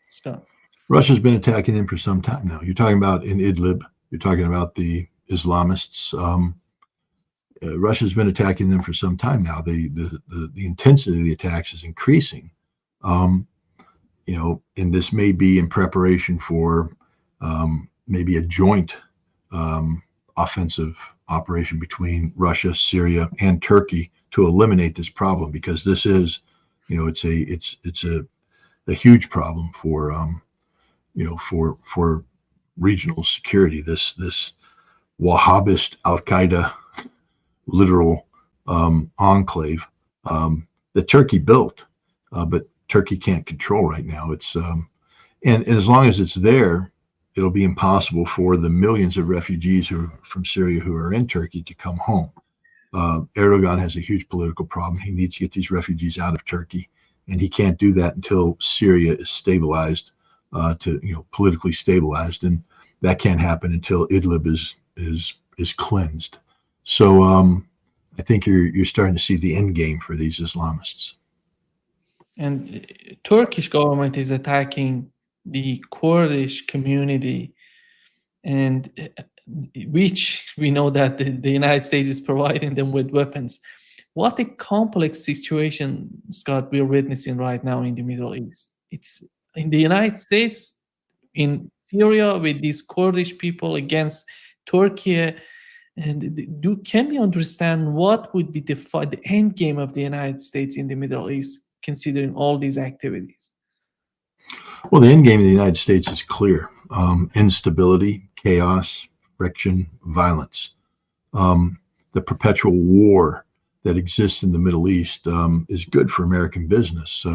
Scott? Russia's been attacking them for some time now. You're talking about in Idlib. You're talking about the Islamists. Russia's been attacking them for some time now. The intensity of the attacks is increasing. And this may be in preparation for maybe a joint offensive operation between Russia, Syria, and Turkey to eliminate this problem, because this is, it's a huge problem for for regional security. This Wahhabist Al-Qaeda literal enclave that Turkey built, but Turkey can't control right now. It's and as long as it's there, it'll be impossible for the millions of refugees from Syria who are in Turkey to come home. Erdogan has a huge political problem. He needs to get these refugees out of Turkey, and he can't do that until Syria is stabilized, politically stabilized, and that can't happen until Idlib is cleansed. So I think you're starting to see the end game for these Islamists. And Turkish government is attacking the Kurdish community, and which we know that the United States is providing them with weapons. What a complex situation, Scott, we're witnessing right now in the Middle East. It's in the United States, in Syria with these Kurdish people against Turkey. And can we understand what would be the end game of the United States in the Middle East, considering all these activities? Well, the end game of the United States is clear: instability, chaos, friction, violence. The perpetual war that exists in the Middle East is good for American business.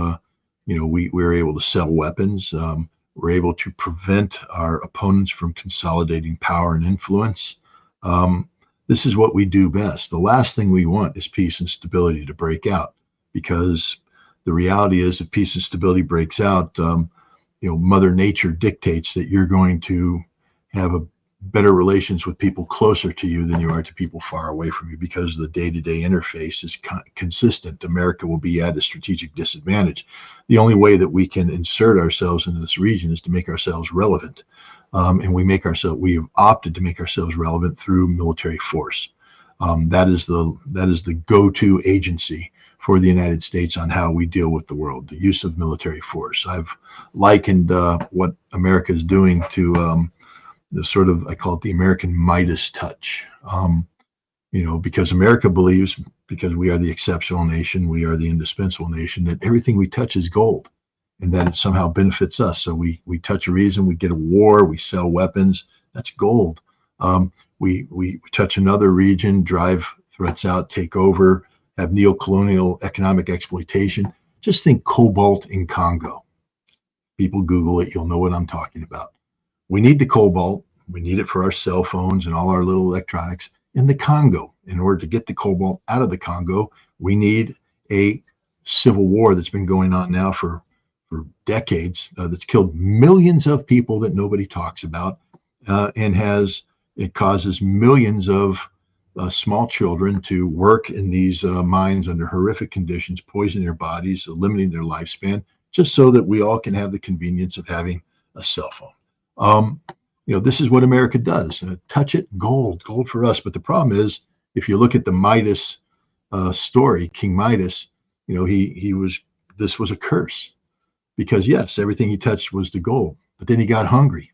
We're able to sell weapons. We're able to prevent our opponents from consolidating power and influence. This is what we do best. The last thing we want is peace and stability to break out, because the reality is, if peace and stability breaks out, Mother Nature dictates that you're going to have a better relations with people closer to you than you are to people far away from you, because the day-to-day interface is consistent. America will be at a strategic disadvantage. The only way that we can insert ourselves into this region is to make ourselves relevant. And we have opted to make ourselves relevant through military force. That is the go-to agency for the United States on how we deal with the world, the use of military force. I've likened what America is doing to the sort of, I call it the American Midas touch. Because America believes, because we are the exceptional nation, we are the indispensable nation, that everything we touch is gold, and that it somehow benefits us. So we touch a reason, we get a war, we sell weapons, that's gold. We touch another region, drive threats out, take over, have neo-colonial economic exploitation. Just think cobalt in Congo. People Google it, you'll know what I'm talking about. We need the cobalt. We need it for our cell phones and all our little electronics in the Congo. In order to get the cobalt out of the Congo, we need a civil war that's been going on now for decades, that's killed millions of people that nobody talks about, and it causes millions of small children to work in these mines under horrific conditions, poisoning their bodies, limiting their lifespan, just so that we all can have the convenience of having a cell phone. This is what America does. Touch it, gold for us. But the problem is, if you look at the Midas story, King Midas, this was a curse, because yes, everything he touched was the gold, but then he got hungry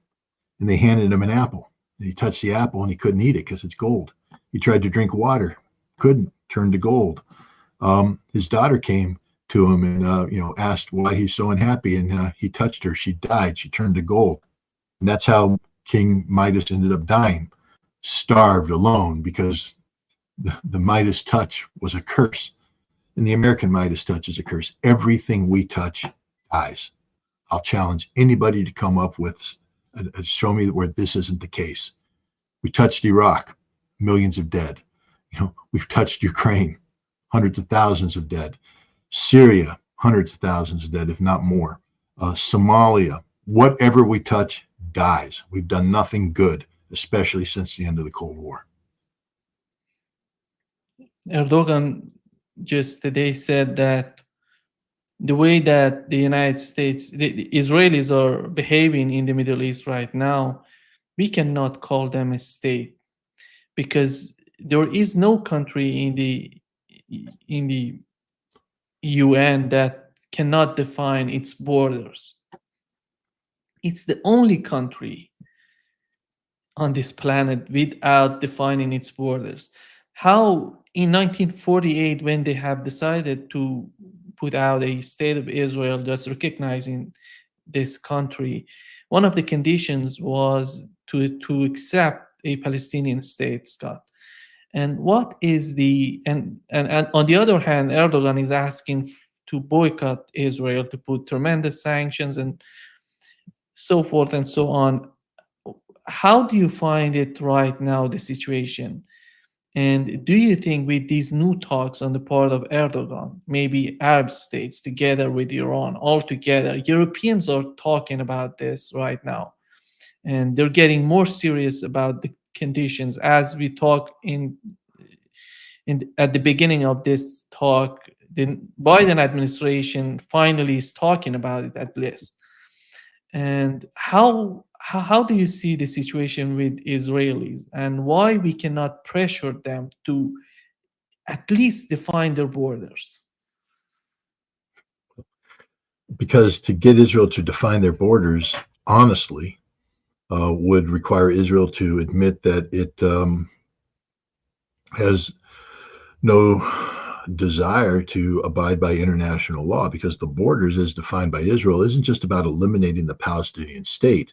and they handed him an apple, and he touched the apple and he couldn't eat it because it's gold. He tried to drink water, couldn't, turned to gold. His daughter came to him and asked why he's so unhappy, and he touched her. She died. She turned to gold. And that's how King Midas ended up dying, starved, alone, because the Midas touch was a curse. And the American Midas touch is a curse. Everything we touch dies. I'll challenge anybody to come up with, show me where this isn't the case. We touched Iraq, millions of dead. We've touched Ukraine, hundreds of thousands of dead. Syria, hundreds of thousands of dead, if not more. Somalia, whatever we touch dies. We've done nothing good, especially since the end of the Cold War. Erdogan just today said that the way that the United States, the Israelis are behaving in the Middle East right now, we cannot call them a state, because there is no country in the UN that cannot define its borders. It's the only country on this planet without defining its borders. How in 1948, when they have decided to put out a state of Israel, just recognizing this country, one of the conditions was to accept a Palestinian state, Scott. And what is and on the other hand, Erdogan is asking to boycott Israel, to put tremendous sanctions and so forth and so on. How do you find it right now, the situation? And do you think with these new talks on the part of Erdogan, maybe Arab states together with Iran, all together, Europeans are talking about this right now, and they're getting more serious about the conditions. As we talk at the beginning of this talk, the Biden administration finally is talking about it at least. And how do you see the situation with Israelis, and why we cannot pressure them to at least define their borders? Because to get Israel to define their borders honestly, would require Israel to admit that it has no desire to abide by international law, because the borders as defined by Israel isn't just about eliminating the Palestinian state.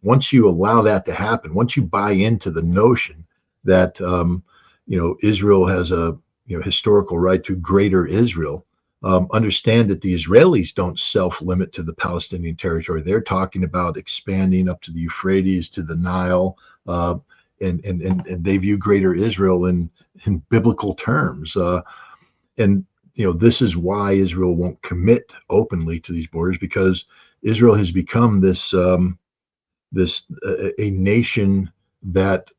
Once you allow that to happen, once you buy into the notion that Israel has a historical right to greater Israel, understand that the Israelis don't self-limit to the Palestinian territory. They're talking about expanding up to the Euphrates, to the Nile, and they view greater Israel in biblical terms. And this is why Israel won't commit openly to these borders, because Israel has become this a nation that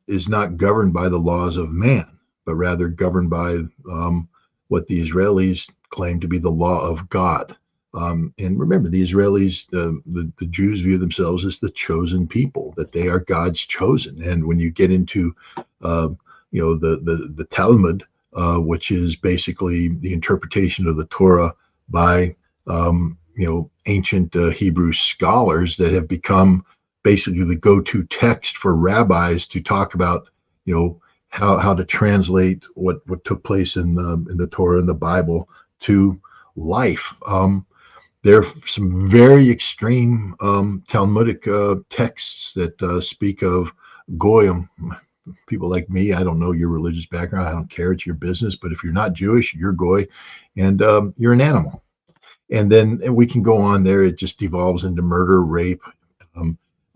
is not governed by the laws of man, but rather governed by what the Israelis claim to be the law of God. And remember, the Israelis, the Jews view themselves as the chosen people, that they are God's chosen. And when you get into the Talmud, which is basically the interpretation of the Torah by ancient Hebrew scholars that have become basically the go-to text for rabbis to talk about how to translate what took place in the Torah and the Bible to life. There are some very extreme Talmudic texts that speak of goyim. People like me, I don't know your religious background, I don't care, it's your business, but if you're not Jewish, you're goy, and you're an animal. And then we can go on there. It just devolves into murder, rape,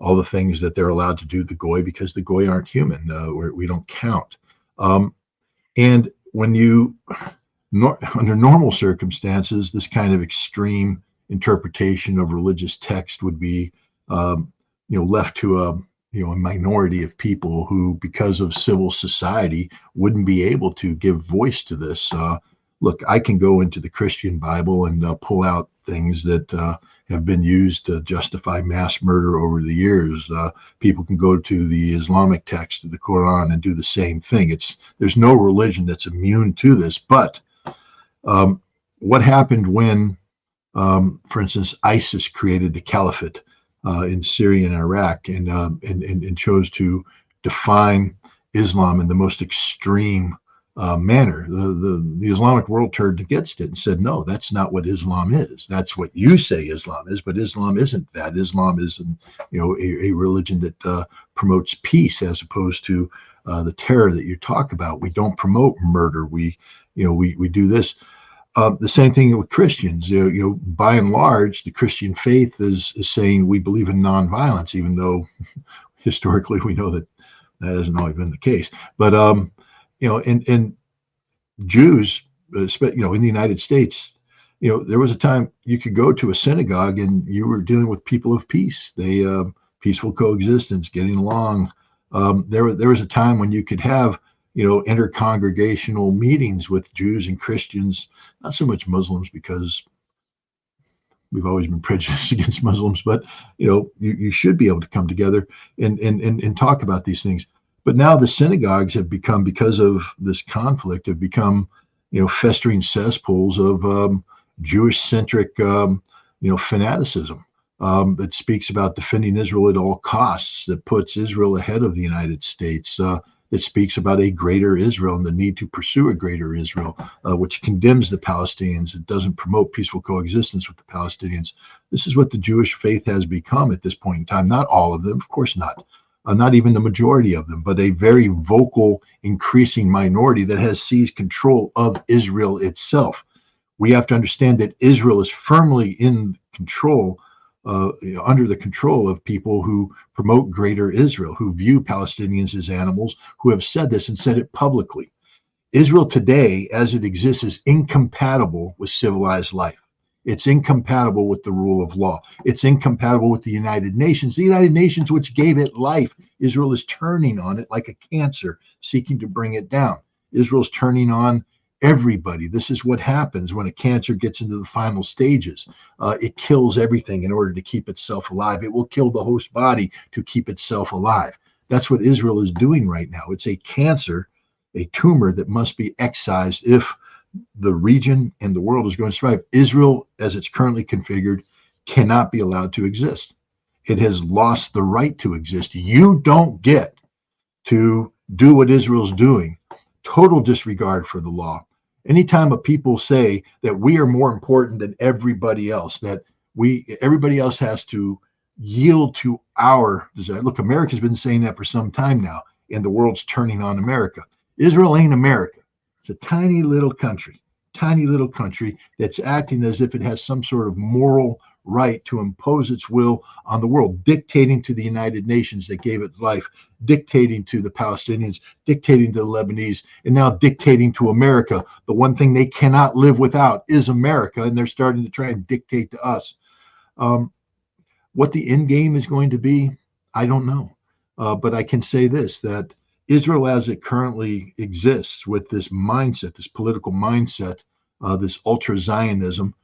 all the things that they're allowed to do, the goy, because the goy aren't human. We don't count. And when under normal circumstances, this kind of extreme interpretation of religious text would be, left to a minority of people who, because of civil society, wouldn't be able to give voice to this. Look, I can go into the Christian Bible and pull out things that have been used to justify mass murder over the years. People can go to the Islamic text of the Quran and do the same thing. There's no religion that's immune to this. But what happened when, for instance, ISIS created the caliphate in Syria and Iraq and chose to define Islam in the most extreme manner? The Islamic world turned against it and said, no, that's not what Islam is. That's what you say Islam is, but Islam isn't that. Islam is a religion that promotes peace as opposed to the terror that you talk about. We don't promote murder. We do this. The same thing with Christians. By and large, the Christian faith is saying we believe in nonviolence, even though historically we know that hasn't always been the case. But and Jews, in the United States, there was a time you could go to a synagogue and you were dealing with people of peace. They peaceful coexistence, getting along. There was a time when you could have inter-congregational meetings with Jews and Christians, not so much Muslims, because we've always been prejudiced against Muslims, but you should be able to come together and talk about these things. But now the synagogues have become, because of this conflict, have become festering cesspools of Jewish-centric fanaticism that speaks about defending Israel at all costs, that puts Israel ahead of the United States, that speaks about a greater Israel and the need to pursue a greater Israel, which condemns the Palestinians. It doesn't promote peaceful coexistence with the Palestinians. This is what the Jewish faith has become at this point in time. Not all of them, of course not. Not even the majority of them, but a very vocal, increasing minority that has seized control of Israel itself. We have to understand that Israel is firmly in control, under the control of people who promote greater Israel, who view Palestinians as animals, who have said this and said it publicly. Israel today, as it exists, is incompatible with civilized life. It's incompatible with the rule of law. It's incompatible with the United Nations. The United Nations, which gave it life, Israel is turning on it like a cancer, seeking to bring it down. Israel's turning on everybody. This is what happens when a cancer gets into the final stages. It kills everything in order to keep itself alive. It will kill the host body to keep itself alive. That's what Israel is doing right now. It's a cancer, a tumor that must be excised if the region and the world is going to survive. Israel, as it's currently configured, cannot be allowed to exist. It has lost the right to exist. You don't get to do what Israel's doing. Total disregard for the law. Anytime a people say that we are more important than everybody else, that everybody else has to yield to our desire. Look, America's been saying that for some time now, and the world's turning on America. Israel ain't America. It's a tiny little country that's acting as if it has some sort of moral right to impose its will on the world, dictating to the United Nations that gave it life, dictating to the Palestinians, dictating to the Lebanese, and now dictating to America. The one thing they cannot live without is America, and they're starting to try and dictate to us. What the end game is going to be, I don't know. But I can say this, that Israel as it currently exists with this mindset, this political mindset, this ultra-Zionism,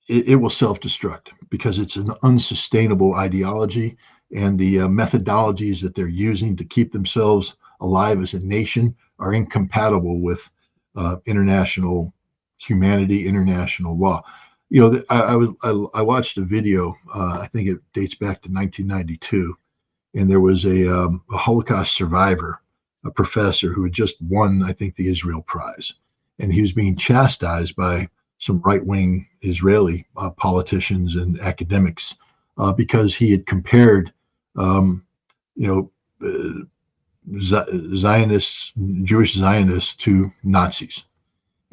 it will self-destruct because it's an unsustainable ideology, and the methodologies that they're using to keep themselves alive as a nation are incompatible with international humanity, international law. You know, I watched a video, I think it dates back to 1992, and there was a Holocaust survivor, a professor who had just won, I think, the Israel Prize, and he was being chastised by some right-wing Israeli politicians and academics because he had compared, Zionists, Jewish Zionists, to Nazis,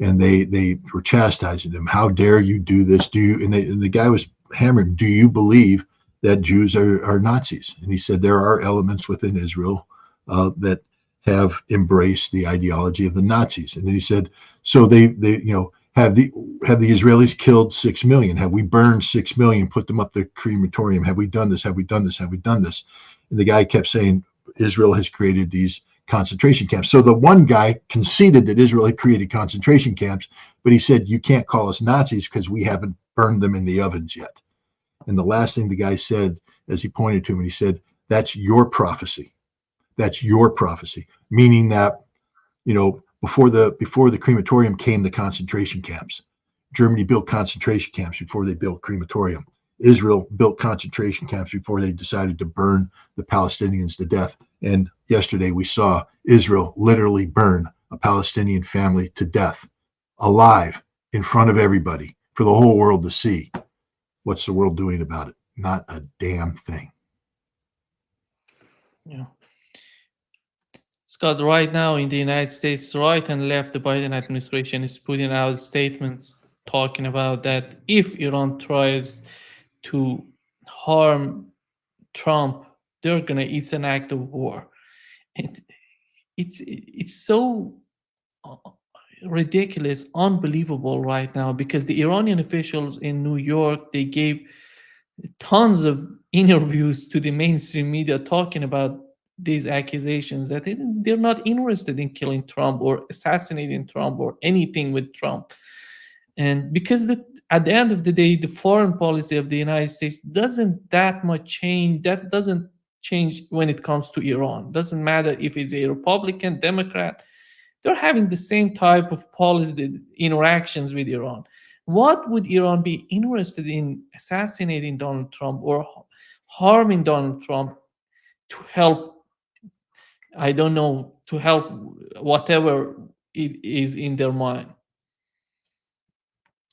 and they were chastising him. How dare you do this? And the guy was hammering, do you believe that Jews are Nazis? And he said there are elements within Israel that have embraced the ideology of the Nazis. And then he said, so they have the Israelis killed 6 million? Have we burned 6 million, put them up the crematorium? Have we done this? Have we done this? Have we done this? And the guy kept saying Israel has created these concentration camps. So the one guy conceded that Israel had created concentration camps, but he said, you can't call us Nazis because we haven't burned them in the ovens yet. And the last thing the guy said, as he pointed to him, he said, that's your prophecy. That's your prophecy. Meaning that, before the crematorium came the concentration camps. Germany built concentration camps before they built crematorium. Israel built concentration camps before they decided to burn the Palestinians to death. And yesterday we saw Israel literally burn a Palestinian family to death, alive, in front of everybody, for the whole world to see. What's the world doing about it? Not a damn thing. Yeah. Scott, right now in the United States, right and left, the Biden administration is putting out statements talking about that if Iran tries to harm Trump, it's an act of war. And it's so ridiculous, unbelievable right now, because the Iranian officials in New York, they gave tons of interviews to the mainstream media talking about these accusations that they're not interested in killing Trump or assassinating Trump or anything with Trump. And because at the end of the day, the foreign policy of the United States doesn't that much change. That doesn't change when it comes to Iran. Doesn't matter if it's a Republican, Democrat. They're having the same type of policy interactions with Iran. What would Iran be interested in assassinating Donald Trump or harming Donald Trump to help, I don't know, to help whatever it is in their mind?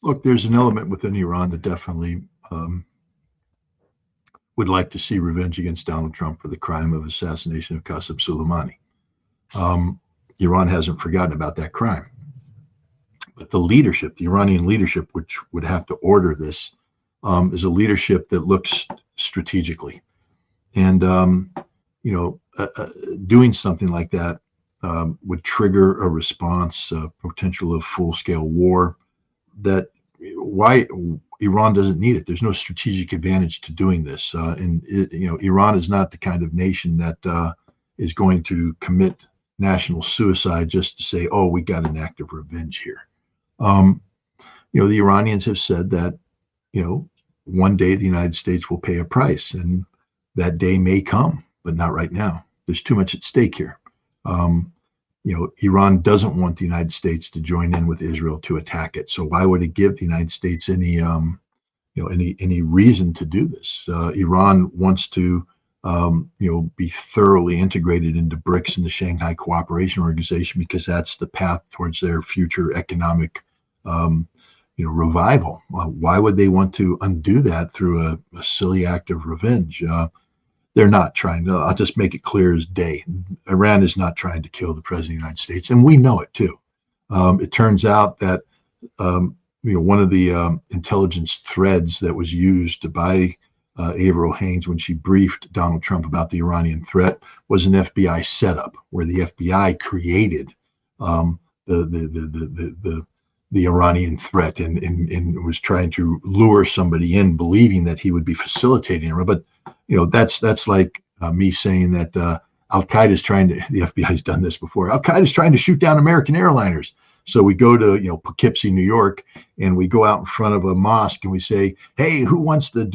Look, there's an element within Iran that definitely would like to see revenge against Donald Trump for the crime of assassination of Qasem Soleimani. Iran hasn't forgotten about that crime. But the leadership, the Iranian leadership, which would have to order this, is a leadership that looks strategically. And, doing something like that would trigger a response, potential of full-scale war. That why Iran doesn't need it. There's no strategic advantage to doing this. Iran is not the kind of nation that is going to commit national suicide just to say, oh, we got an act of revenge here. The Iranians have said that, one day the United States will pay a price, and that day may come, but not right now. There's too much at stake here. Iran doesn't want the United States to join in with Israel to attack it. So why would it give the United States any any reason to do this. Iran wants to be thoroughly integrated into BRICS and the Shanghai Cooperation Organization because that's the path towards their future economic revival. Why would they want to undo that through a silly act of revenge? They're not trying to. I'll just make it clear as day. Iran is not trying to kill the president of the United States, and we know it too. It turns out that one of the intelligence threads that was used by Avril Haines when she briefed Donald Trump about the Iranian threat was an FBI setup where the FBI created the Iranian threat and was trying to lure somebody in, believing that he would be facilitating it. But that's like me saying that Al Qaeda is trying to. The FBI has done this before. Al Qaeda is trying to shoot down American airliners. So we go to Poughkeepsie, New York, and we go out in front of a mosque and we say, "Hey, who wants to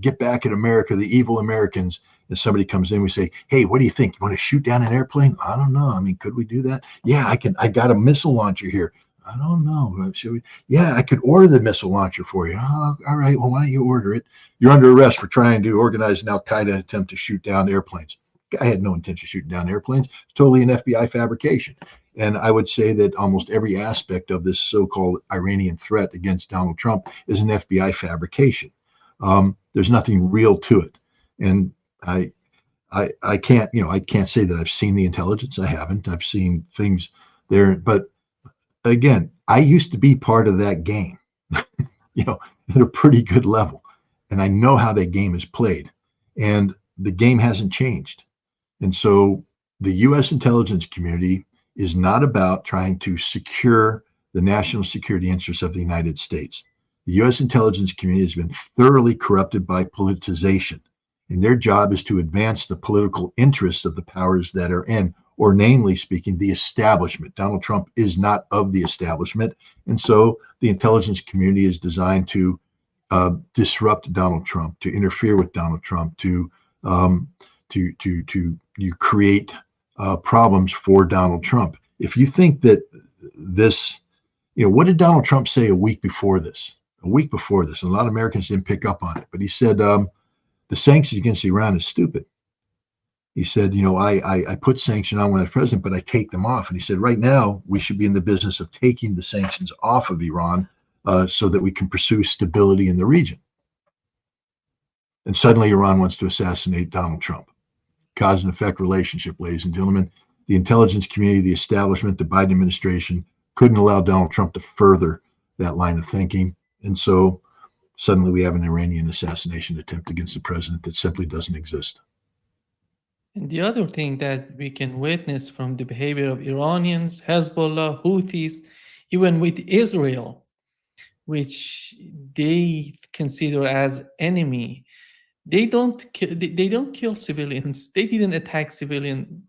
get back at America, the evil Americans?" And somebody comes in, we say, "Hey, what do you think? You want to shoot down an airplane?" "I don't know. I mean, could we do that?" "Yeah, I can. I got a missile launcher here." "I don't know. Should we?" "Yeah, I could order the missile launcher for you." "Oh, all right. Well, why don't you order it? You're under arrest for trying to organize an Al Qaeda attempt to shoot down airplanes." I had no intention of shooting down airplanes. It's totally an FBI fabrication. And I would say that almost every aspect of this so-called Iranian threat against Donald Trump is an FBI fabrication. There's nothing real to it. And I can't say that I've seen the intelligence. I haven't. I've seen things there. But again, I used to be part of that game, at a pretty good level. And I know how that game is played. And the game hasn't changed. And so the U.S. intelligence community is not about trying to secure the national security interests of the United States. The U.S. intelligence community has been thoroughly corrupted by politicization, and their job is to advance the political interests of the powers that are in, or namely speaking, the establishment. Donald Trump is not of the establishment, and so the intelligence community is designed to disrupt Donald Trump, to interfere with Donald Trump, to create problems for Donald Trump. If you think that this, what did Donald Trump say a week before this? A week before this, and a lot of Americans didn't pick up on it, but he said the sanctions against Iran is stupid. He said, I put sanctions on when I was president, but I take them off. And he said, right now we should be in the business of taking the sanctions off of Iran so that we can pursue stability in the region. And suddenly Iran wants to assassinate Donald Trump. Cause and effect relationship, ladies and gentlemen. The intelligence community, the establishment, the Biden administration couldn't allow Donald Trump to further that line of thinking. And so suddenly we have an Iranian assassination attempt against the president that simply doesn't exist. And the other thing that we can witness from the behavior of Iranians, Hezbollah, Houthis, even with Israel, which they consider as enemy, they don't kill civilians. They didn't attack civilian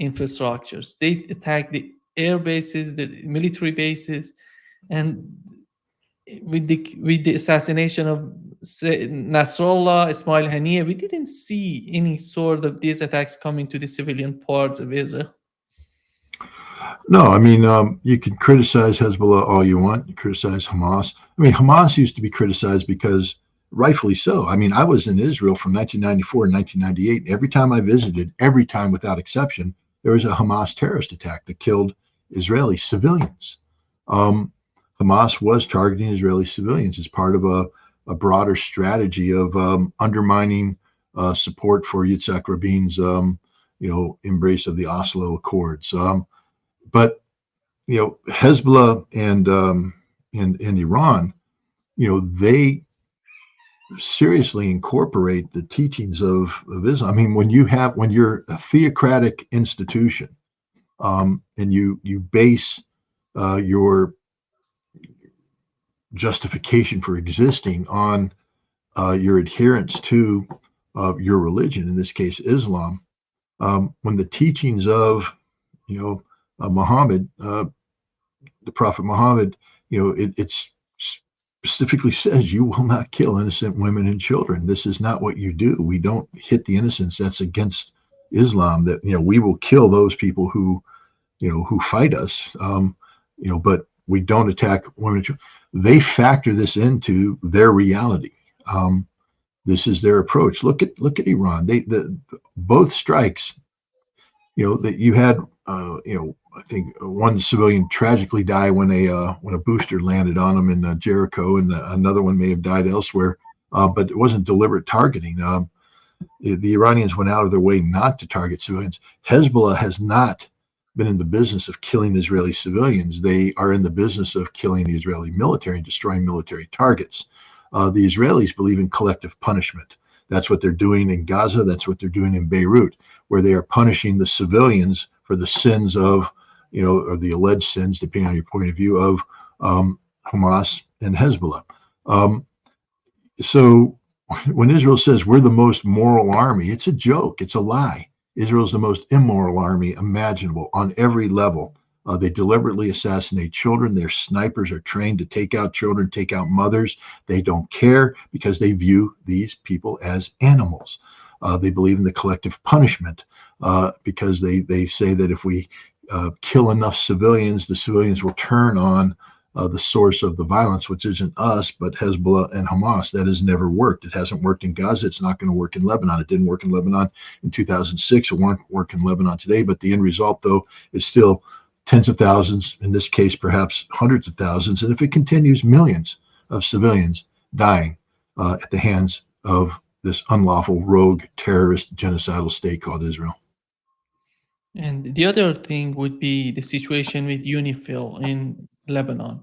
infrastructures. They attacked the air bases, the military bases, and with the assassination of Nasrallah, Ismail Haniyeh, we didn't see any sort of these attacks coming to the civilian parts of Israel. No, I mean, you can criticize Hezbollah all you want. You criticize Hamas. I mean, Hamas used to be criticized because, rightfully so. I mean, I was in Israel from 1994 and 1998. Every time I visited, every time without exception, there was a Hamas terrorist attack that killed Israeli civilians. Hamas was targeting Israeli civilians as part of a broader strategy of undermining support for Yitzhak Rabin's, embrace of the Oslo Accords. But Hezbollah and Iran, they seriously incorporate the teachings of Islam. I mean, when you're a theocratic institution, and you base your justification for existing on your adherence to your religion, in this case Islam, when the teachings of Muhammad, the Prophet Muhammad, it's specifically says you will not kill innocent women and children. This is not what you do. We don't hit the innocents. That's against Islam. That we will kill those people who fight us. But we don't attack women and children. they factor this into their reality. This is their approach. Look at Iran. Both strikes, that you had, I think one civilian tragically died when a booster landed on him in Jericho, and another one may have died elsewhere. But it wasn't deliberate targeting. The Iranians went out of their way not to target civilians. Hezbollah has not been in the business of killing Israeli civilians. They are in the business of killing the Israeli military and destroying military targets. The Israelis believe in collective punishment. That's what they're doing in Gaza. That's what they're doing in Beirut, where they are punishing the civilians for the sins of, or the alleged sins, depending on your point of view, of Hamas and Hezbollah. So when Israel says we're the most moral army, it's a joke. It's a lie. Israel is the most immoral army imaginable on every level. They deliberately assassinate children. Their snipers are trained to take out children, take out mothers. They don't care because they view these people as animals. They believe in the collective punishment because they say that if we kill enough civilians, the civilians will turn on the source of the violence, which isn't us, but Hezbollah and Hamas. That has never worked. It hasn't worked in Gaza. It's not going to work in Lebanon. It didn't work in Lebanon in 2006. It won't work in Lebanon today. But the end result, though, is still tens of thousands, in this case, perhaps hundreds of thousands. And if it continues, millions of civilians dying at the hands of this unlawful, rogue, terrorist, genocidal state called Israel. And the other thing would be the situation with UNIFIL in Lebanon.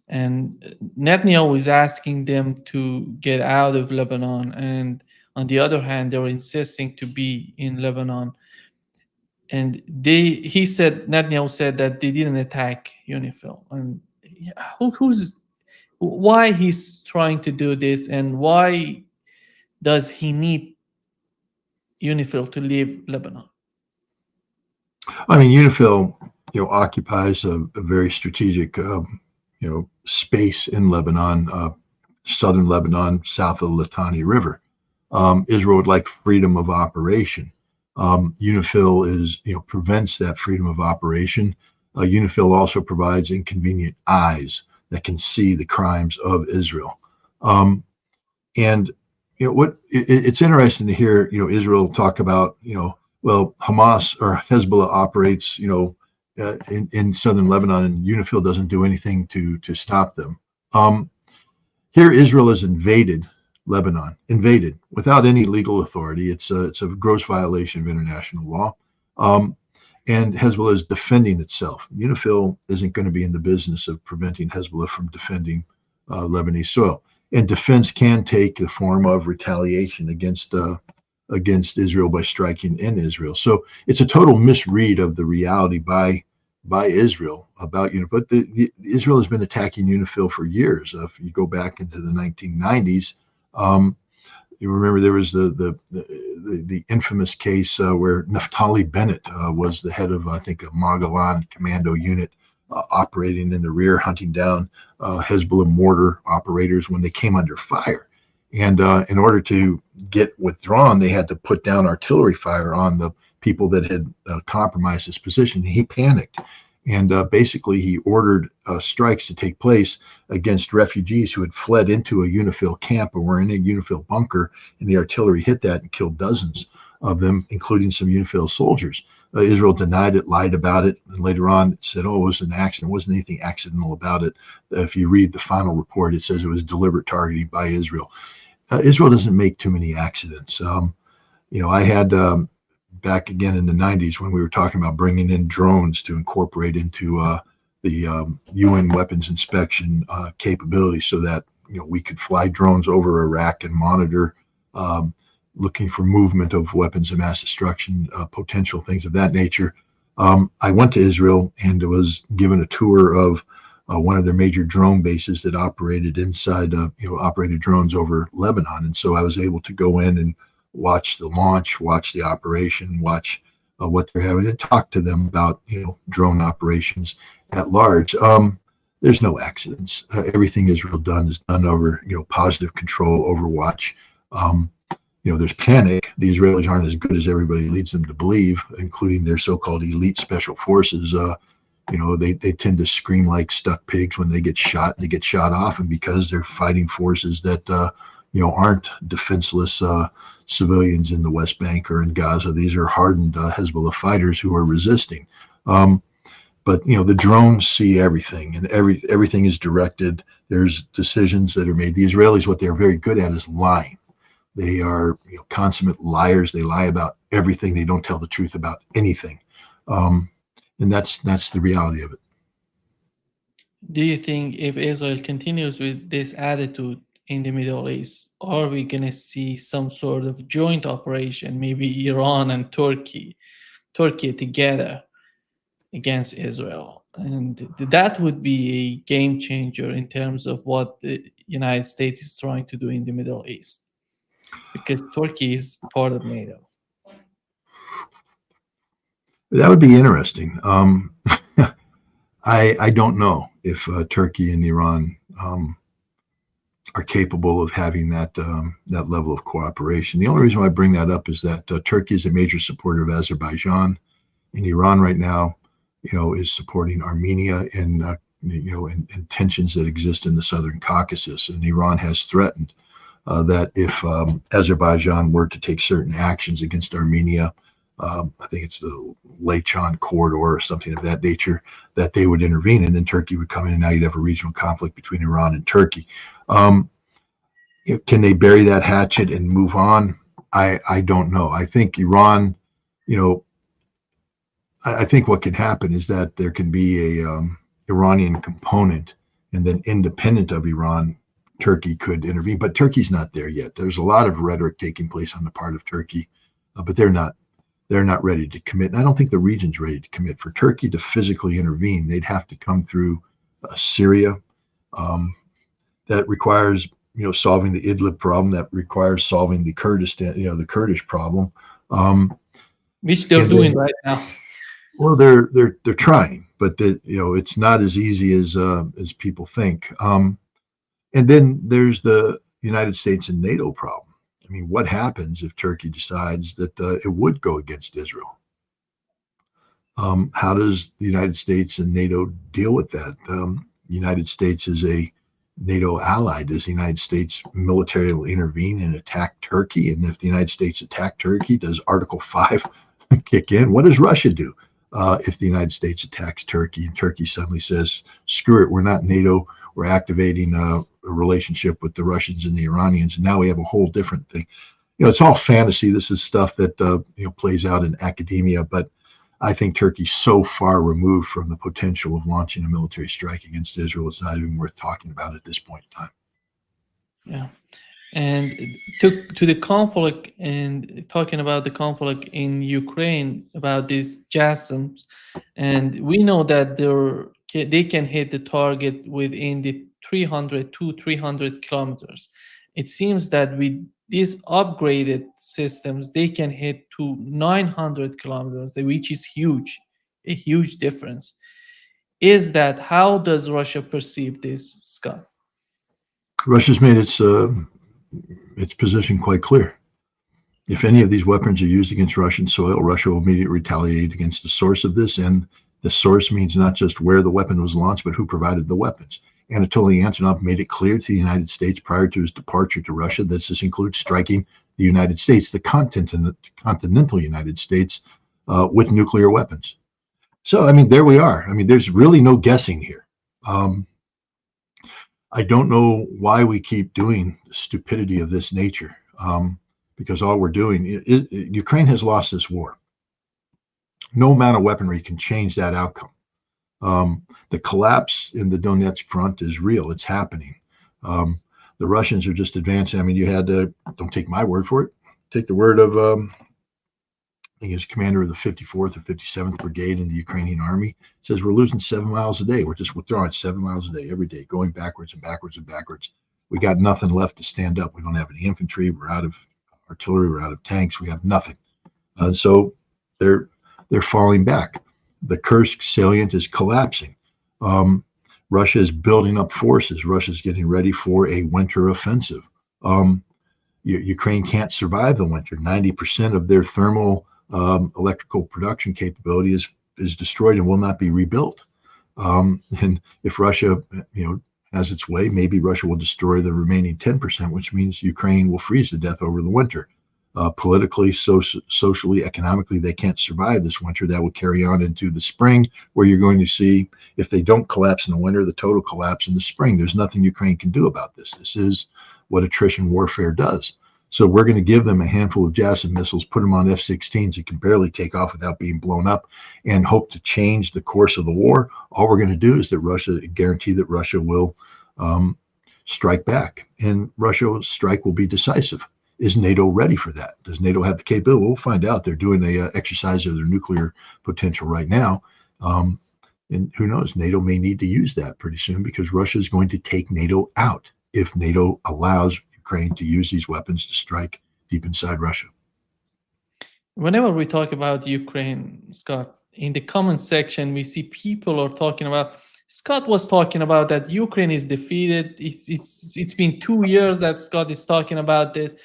And Netanyahu is asking them to get out of Lebanon. And on the other hand, they're insisting to be in Lebanon. And Netanyahu said that they didn't attack UNIFIL. And why he's trying to do this, and why does he need UNIFIL to leave Lebanon? I mean, UNIFIL, occupies a very strategic, space in Lebanon, southern Lebanon, south of the Litani River. Israel would like freedom of operation. UNIFIL prevents that freedom of operation. UNIFIL also provides inconvenient eyes that can see the crimes of Israel. And it's interesting to hear Israel talk about well, Hamas or Hezbollah operates in southern Lebanon, and UNIFIL doesn't do anything to stop them. Here, Israel has invaded Lebanon, without any legal authority. It's a gross violation of international law. And Hezbollah is defending itself. UNIFIL isn't going to be in the business of preventing Hezbollah from defending Lebanese soil. And defense can take the form of retaliation against Israel by striking in Israel. So it's a total misread of the reality by Israel about But Israel has been attacking UNIFIL for years. If you go back into the 1990s, you remember there was the infamous case where Naftali Bennett was the head of, I think, a Magalan commando unit operating in the rear, hunting down Hezbollah mortar operators when they came under fire. And in order to get withdrawn, they had to put down artillery fire on the people that had compromised his position. He panicked. And basically, he ordered strikes to take place against refugees who had fled into a UNIFIL camp or were in a UNIFIL bunker. And the artillery hit that and killed dozens of them, including some UNIFIL soldiers. Israel denied it, lied about it, and later on said, oh, it was an accident. It wasn't anything accidental about it. If you read the final report, it says it was deliberate targeting by Israel. Israel doesn't make too many accidents. I had back again in the 90s when we were talking about bringing in drones to incorporate into the UN weapons inspection capability so that we could fly drones over Iraq and monitor looking for movement of weapons of mass destruction, potential things of that nature. I went to Israel and was given a tour of one of their major drone bases that operated inside, operated drones over Lebanon. And so I was able to go in and watch the launch, watch the operation, watch what they're having, and talk to them about, drone operations at large. There's no accidents. Everything Israel done is done over, positive control, overwatch. There's panic. The Israelis aren't as good as everybody leads them to believe, including their so-called elite special forces. They tend to scream like stuck pigs when they get shot. They get shot often because they're fighting forces that aren't defenseless civilians in the West Bank or in Gaza. These are hardened Hezbollah fighters who are resisting. But the drones see everything, and everything is directed. There's decisions that are made. The Israelis, what they're very good at is lying. They are consummate liars. They lie about everything. They don't tell the truth about anything, and that's the reality of it. Do you think if Israel continues with this attitude in the Middle East, are we going to see some sort of joint operation, maybe Iran and Turkey together against Israel? And that would be a game changer in terms of what the United States is trying to do in the Middle East, because Turkey is part of NATO. That would be interesting. I don't know if Turkey and Iran are capable of having that level of cooperation. The only reason why I bring that up is that Turkey is a major supporter of Azerbaijan, and Iran right now, is supporting Armenia in tensions that exist in the Southern Caucasus. And Iran has threatened that if Azerbaijan were to take certain actions against Armenia, I think it's the Lechon corridor or something of that nature, that they would intervene, and then Turkey would come in, and now you'd have a regional conflict between Iran and Turkey. Can they bury that hatchet and move on? I don't know. I think Iran, I think what can happen is that there can be a Iranian component, and then independent of Iran, Turkey could intervene. But Turkey's not there yet. There's a lot of rhetoric taking place on the part of Turkey, but they're not ready to commit. And I don't think the region's ready to commit. For Turkey to physically intervene, they'd have to come through Syria. That requires, solving the Idlib problem. That requires solving the Kurdistan, the Kurdish problem. Which they're doing right now. Well, they're trying, but it's not as easy as people think. And then there's the United States and NATO problem. I mean, what happens if Turkey decides that it would go against Israel? How does the United States and NATO deal with that? The United States is a NATO ally. Does the United States militarily intervene and attack Turkey? And if the United States attack Turkey, does Article 5 kick in? What does Russia do if the United States attacks Turkey and Turkey suddenly says, screw it, we're not NATO, we're activating a relationship with the Russians and the Iranians, and now we have a whole different thing. It's all fantasy. This is stuff that plays out in academia, but I think Turkey's so far removed from the potential of launching a military strike against Israel, it's not even worth talking about at this point in time. Yeah. And to the conflict, and talking about the conflict in Ukraine, about these JASSMs, and we know that they can hit the target within the 300 kilometers. It seems that with these upgraded systems, they can hit to 900 kilometers, which is a huge difference. How does Russia perceive this, Scott? Russia's made its position quite clear. If any of these weapons are used against Russian soil, Russia will immediately retaliate against the source of this. And the source means not just where the weapon was launched, but who provided the weapons. Anatoly Antonov made it clear to the United States prior to his departure to Russia that this includes striking the United States, the continental United States, with nuclear weapons. So, I mean, there we are. I mean, there's really no guessing here. I don't know why we keep doing stupidity of this nature, because all we're doing is Ukraine has lost this war. No amount of weaponry can change that outcome. The collapse in the Donetsk front is real. It's happening. The Russians are just advancing. I mean, you had to, don't take my word for it, take the word of, I think he's commander of the 54th or 57th Brigade in the Ukrainian army. It says we're losing 7 miles a day. We're just withdrawing 7 miles a day, every day, going backwards and backwards and backwards. We got nothing left to stand up. We don't have any infantry. We're out of artillery. We're out of tanks. We have nothing. So they're falling back. The Kursk salient is collapsing. Russia is building up forces. Russia's getting ready for a winter offensive. Ukraine can't survive the winter. 90% of their thermal electrical production capability is destroyed and will not be rebuilt. And if Russia, has its way, maybe Russia will destroy the remaining 10%, which means Ukraine will freeze to death over the winter. Politically, socially, economically, they can't survive this winter. That will carry on into the spring, where you're going to see, if they don't collapse in the winter, the total collapse in the spring. There's nothing Ukraine can do about this. This is what attrition warfare does. So we're going to give them a handful of Javelin missiles, put them on F-16s that can barely take off without being blown up, and hope to change the course of the war. All we're going to do is guarantee that Russia will strike back, and Russia's strike will be decisive. Is NATO ready for that? Does NATO have the capability? We'll find out. They're doing a exercise of their nuclear potential right now. And who knows, NATO may need to use that pretty soon, because Russia is going to take NATO out if NATO allows Ukraine to use these weapons to strike deep inside Russia. Whenever we talk about Ukraine, Scott, in the comment section, we see people are talking about, Scott was talking about that Ukraine is defeated. It's been 2 years that Scott is talking about this.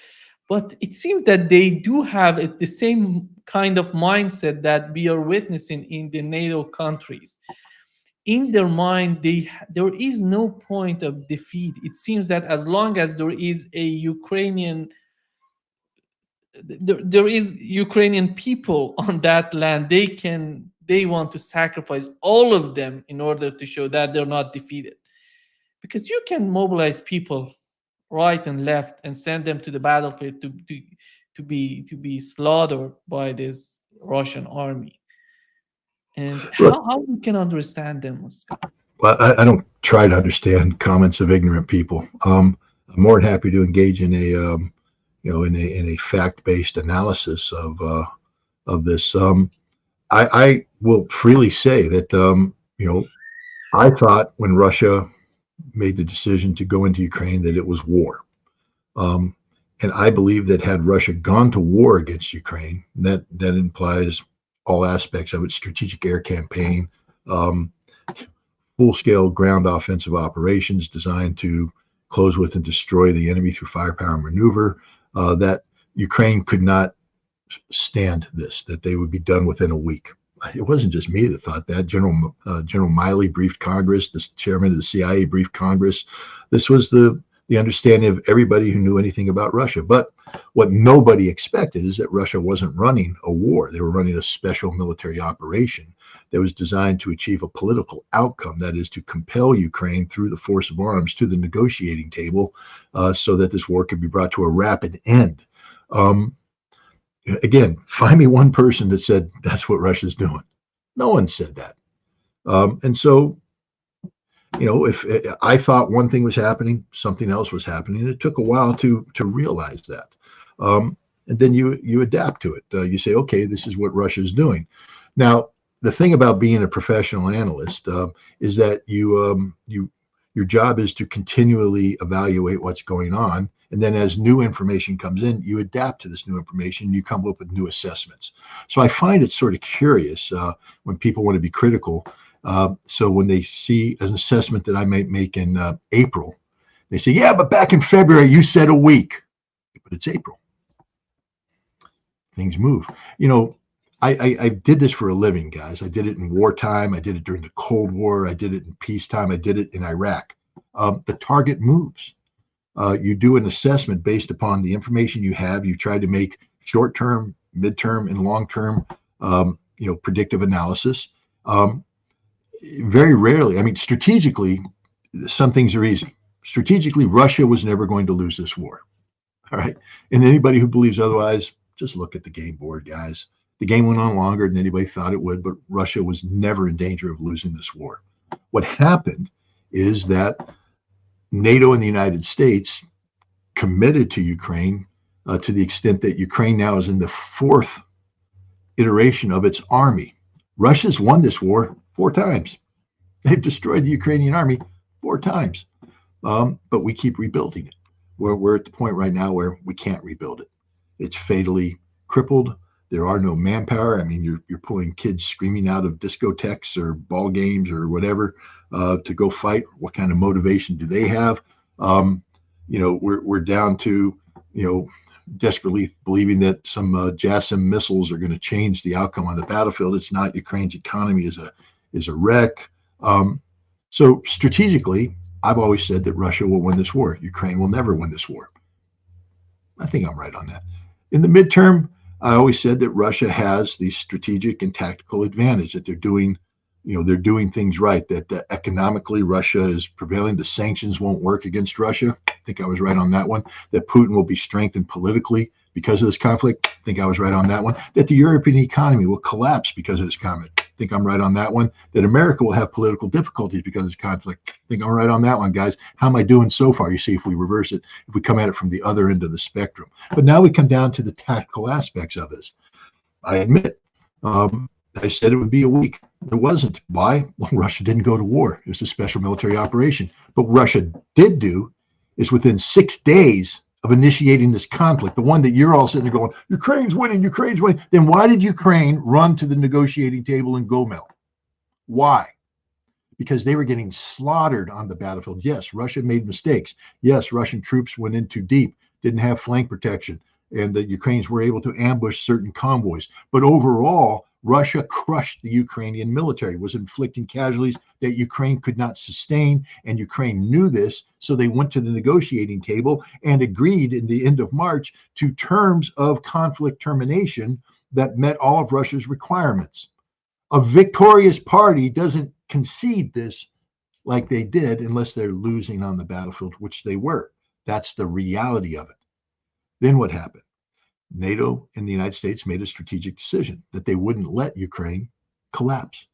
But it seems that they do have the same kind of mindset that we are witnessing in the NATO countries. In their mind, there is no point of defeat. It seems that as long as there is a there is Ukrainian people on that land, they want to sacrifice all of them in order to show that they're not defeated. Because you can mobilize people right and left and send them to the battlefield to be slaughtered by this Russian army. And how we can understand them, Scott? Well, I don't try to understand comments of ignorant people. I'm more than happy to engage in a fact-based analysis of this. I will freely say that I thought when Russia made the decision to go into Ukraine that it was war. And I believe that had Russia gone to war against Ukraine, that implies all aspects of it: strategic air campaign, full-scale ground offensive operations designed to close with and destroy the enemy through firepower maneuver, that Ukraine could not stand this, that they would be done within a week. It wasn't just me that thought that. General Milley briefed Congress. The chairman of the CIA briefed Congress. This was the understanding of everybody who knew anything about Russia. But what nobody expected is that Russia wasn't running a war. They were running a special military operation that was designed to achieve a political outcome, that is, to compel Ukraine through the force of arms to the negotiating table so that this war could be brought to a rapid end. Again, find me one person that said that's what Russia's doing. No one said that. And so, if I thought one thing was happening, something else was happening. And it took a while to realize that. And then you adapt to it. You say, okay, this is what Russia's doing. Now, the thing about being a professional analyst is that your job is to continually evaluate what's going on. And then as new information comes in, you adapt to this new information, you come up with new assessments. So I find it sort of curious when people want to be critical. So when they see an assessment that I might make in April, they say, yeah, but back in February, you said a week. But it's April. Things move. I did this for a living, guys. I did it in wartime. I did it during the Cold War. I did it in peacetime. I did it in Iraq. The target moves. You do an assessment based upon the information you have. You try to make short-term, mid-term, and long-term, predictive analysis. Very rarely, strategically, some things are easy. Strategically, Russia was never going to lose this war. All right. And anybody who believes otherwise, just look at the game board, guys. The game went on longer than anybody thought it would, but Russia was never in danger of losing this war. What happened is that NATO and the United States committed to Ukraine to the extent that Ukraine now is in the fourth iteration of its army. Russia's won this war 4 times. They've destroyed the Ukrainian army 4 times, but we keep rebuilding it. We're at the point right now where we can't rebuild it. It's fatally crippled. There are no manpower. You're pulling kids screaming out of discotheques or ball games or whatever to go fight. What kind of motivation do they have? We're down to desperately believing that some JASSM missiles are going to change the outcome on the battlefield. It's not. Ukraine's economy is a wreck. So strategically, I've always said that Russia will win this war. Ukraine will never win this war. I think I'm right on that. In the midterm, I always said that Russia has the strategic and tactical advantage, that they're doing, they're doing things right, that economically Russia is prevailing. The sanctions won't work against Russia. I think I was right on that one. That Putin will be strengthened politically because of this conflict. I think I was right on that one. That the European economy will collapse because of this conflict. I think I'm right on that one. That America will have political difficulties because of this conflict. I think I'm right on that one, guys. How am I doing so far? You see, if we reverse it, if we come at it from the other end of the spectrum. But now we come down to the tactical aspects of this. I admit, I said it would be a week. It wasn't. Why? Well, Russia didn't go to war. It was a special military operation. But what Russia did do is within 6 days of initiating this conflict, the one that you're all sitting there going, Ukraine's winning, Ukraine's winning. Then why did Ukraine run to the negotiating table in Gomel? Why? Because they were getting slaughtered on the battlefield. Yes, Russia made mistakes. Yes, Russian troops went in too deep, didn't have flank protection, and the Ukrainians were able to ambush certain convoys. But overall, Russia crushed the Ukrainian military, was inflicting casualties that Ukraine could not sustain, and Ukraine knew this, so they went to the negotiating table and agreed in the end of March to terms of conflict termination that met all of Russia's requirements. A victorious party doesn't concede this like they did unless they're losing on the battlefield, which they were. That's the reality of it. Then what happened? NATO and the United States made a strategic decision that they wouldn't let Ukraine collapse.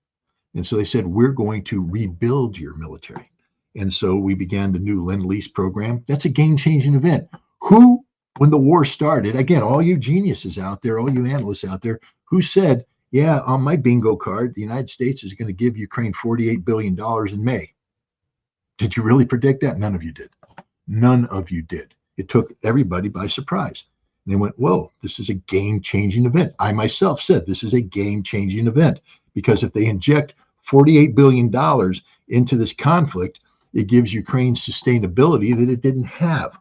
And so they said, we're going to rebuild your military. And so we began the new Lend-Lease program. That's a game-changing event. Who, when the war started, again, all you geniuses out there, all you analysts out there, who said, yeah, on my bingo card, the United States is going to give Ukraine $48 billion in May. Did you really predict that? None of you did. None of you did. It took everybody by surprise. And they went, whoa, this is a game-changing event. I myself said this is a game-changing event because if they inject $48 billion into this conflict, it gives Ukraine sustainability that it didn't have.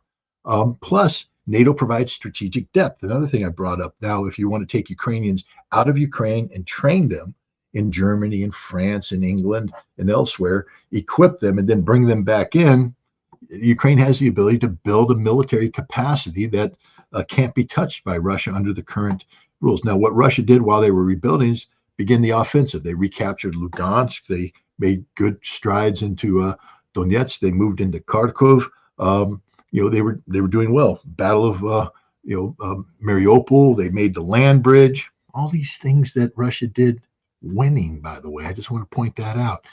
Plus, NATO provides strategic depth. Another thing I brought up now, if you want to take Ukrainians out of Ukraine and train them in Germany and France and England and elsewhere, equip them and then bring them back in, Ukraine has the ability to build a military capacity that can't be touched by Russia under the current rules. Now, what Russia did while they were rebuilding is begin the offensive. They recaptured Lugansk. They made good strides into Donetsk. They moved into Kharkov. They were doing well. Battle of Mariupol. They made the land bridge. All these things that Russia did, winning. By the way, I just want to point that out.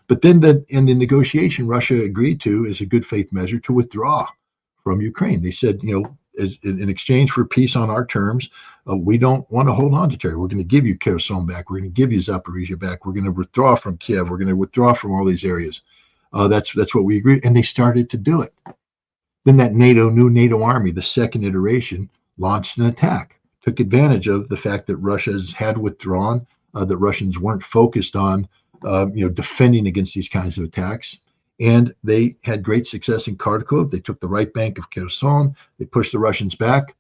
But then in the negotiation, Russia agreed to, as a good faith measure, to withdraw from Ukraine. They said, in exchange for peace on our terms, we don't want to hold on to territory. We're going to give you Kherson back. We're going to give you Zaporizhia back. We're going to withdraw from Kiev. We're going to withdraw from all these areas. That's what we agreed. And they started to do it. Then that new NATO army, the second iteration, launched an attack, took advantage of the fact that Russia had withdrawn, that Russians weren't focused on defending against these kinds of attacks. And they had great success in Kharkov. They took the right bank of Kherson. They pushed the Russians back.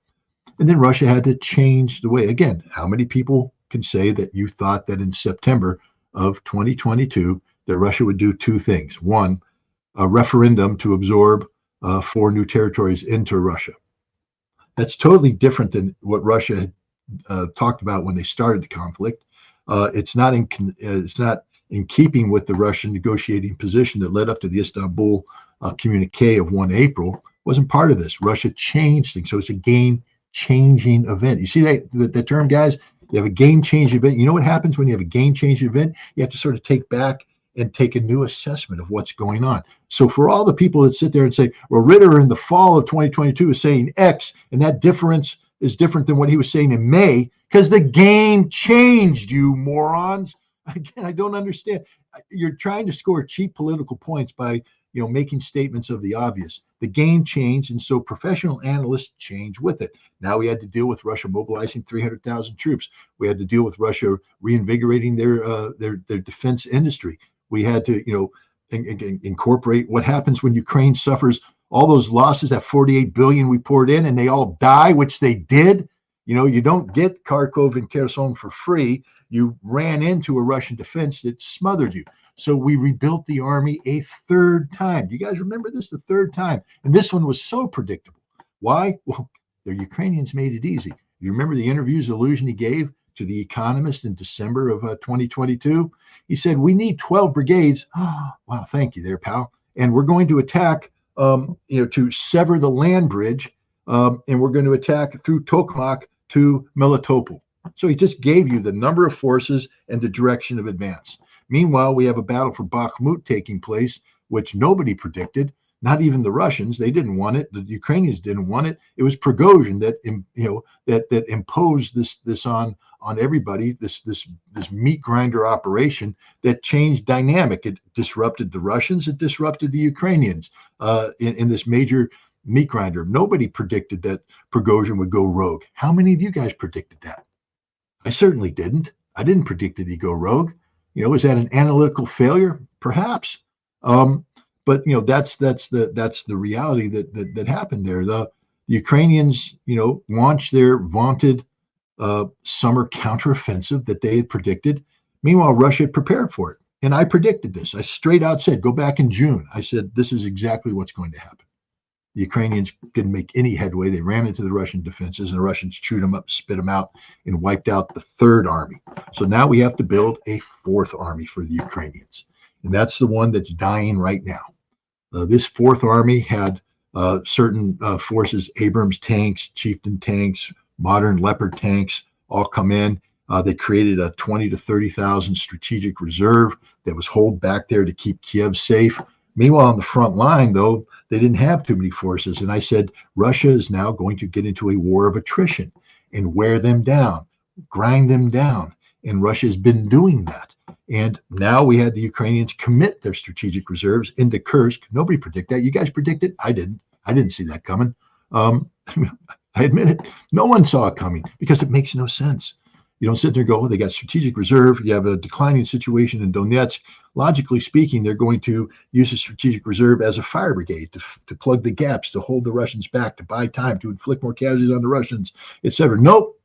And then Russia had to change the way. Again, how many people can say that you thought that in September of 2022 that Russia would do two things? One, a referendum to absorb 4 new territories into Russia. That's totally different than what Russia had talked about when they started the conflict. It's not in keeping with the Russian negotiating position that led up to the Istanbul communique of 1 April. Wasn't part of this. Russia changed things. So it's a game-changing event. You see that term, guys? You have a game-changing event. You know what happens when you have a game-changing event? You have to sort of take back and take a new assessment of what's going on. So for all the people that sit there and say, well, Ritter in the fall of 2022 is saying X, and that difference is different than what he was saying in May, because the game changed, you morons. Again, I don't understand. You're trying to score cheap political points by making statements of the obvious. The game changed, and so professional analysts changed with it. Now we had to deal with Russia mobilizing 300,000 troops. We had to deal with Russia reinvigorating their defense industry. We had to incorporate what happens when Ukraine suffers all those losses, that 48 billion we poured in, and they all die, which they did. You know, you don't get Kharkov and Kherson for free. You ran into a Russian defense that smothered you. So we rebuilt the army a third time. Do you guys remember this? The third time. And this one was so predictable. Why? Well, the Ukrainians made it easy. You remember the interviews allusion he gave to The Economist in December of 2022? He said, we need 12 brigades. Oh, wow, thank you there, pal. And we're going to attack, to sever the land bridge, and we're going to attack through Tokmak to Melitopol. So he just gave you the number of forces and the direction of advance. Meanwhile, we have a battle for Bakhmut taking place, which nobody predicted. Not even the Russians. They didn't want it. The Ukrainians didn't want it. It was Prigozhin that that imposed this on everybody. This meat grinder operation that changed dynamic. It disrupted the Russians. It disrupted the Ukrainians in this major meat grinder. Nobody predicted that Prigozhin would go rogue. How many of you guys predicted that? I certainly didn't. I didn't predict that he'd go rogue. Is that an analytical failure? Perhaps. But that's the reality that happened there. The Ukrainians, launched their vaunted summer counteroffensive that they had predicted. Meanwhile, Russia had prepared for it, and I predicted this. I straight out said, go back in June. I said, this is exactly what's going to happen. The Ukrainians didn't make any headway. They ran into the Russian defenses, and the Russians chewed them up, spit them out, and wiped out the third army. So now we have to build a fourth army for the Ukrainians. And that's the one that's dying right now. This fourth army had certain forces, Abrams tanks, Chieftain tanks, modern Leopard tanks, all come in. They created a 20 to 30,000 strategic reserve that was held back there to keep Kiev safe. Meanwhile, on the front line, though, they didn't have too many forces. And I said, Russia is now going to get into a war of attrition and wear them down, grind them down. And Russia has been doing that. And now we had the Ukrainians commit their strategic reserves into Kursk. Nobody predicted that. You guys predicted? I didn't. I didn't see that coming. I admit it. No one saw it coming because it makes no sense. You don't sit there and go, oh, they got strategic reserve. You have a declining situation in Donetsk. Logically speaking, they're going to use a strategic reserve as a fire brigade to plug the gaps, to hold the Russians back, to buy time, to inflict more casualties on the Russians, etc. Nope.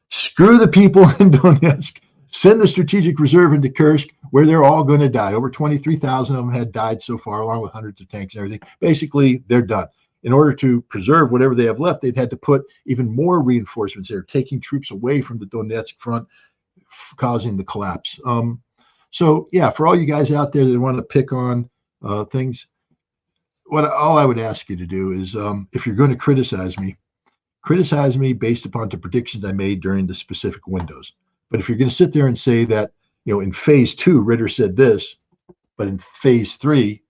Screw the people in Donetsk. Send the strategic reserve into Kursk, where they're all going to die. Over 23,000 of them had died so far, along with hundreds of tanks and everything. Basically, they're done. In order to preserve whatever they have left, they've had to put even more reinforcements there, taking troops away from the Donetsk front, causing the collapse. So, yeah, for all you guys out there that want to pick on things, all I would ask you to do is, if you're going to criticize me based upon the predictions I made during the specific windows. But if you're going to sit there and say that, in phase 2, Ritter said this, but in phase 3,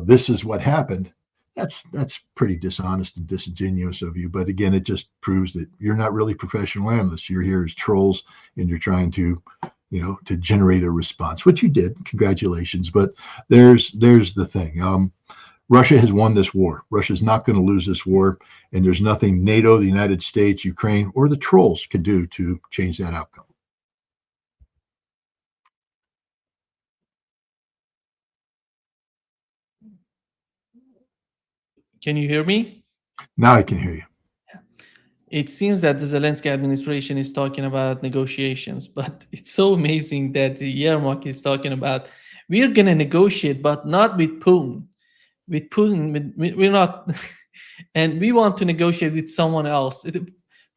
this is what happened, that's pretty dishonest and disingenuous of you. But again, it just proves that you're not really professional analysts. You're here as trolls, and you're trying to, to generate a response, which you did. Congratulations. But there's the thing. Russia has won this war. Russia's not going to lose this war, and there's nothing NATO, the United States, Ukraine, or the trolls can do to change that outcome. Can you hear me? Now I can hear you. It seems that the Zelensky administration is talking about negotiations, but it's so amazing that the Yermak is talking about, we're going to negotiate, but not with Putin. With Putin, we're not, and we want to negotiate with someone else.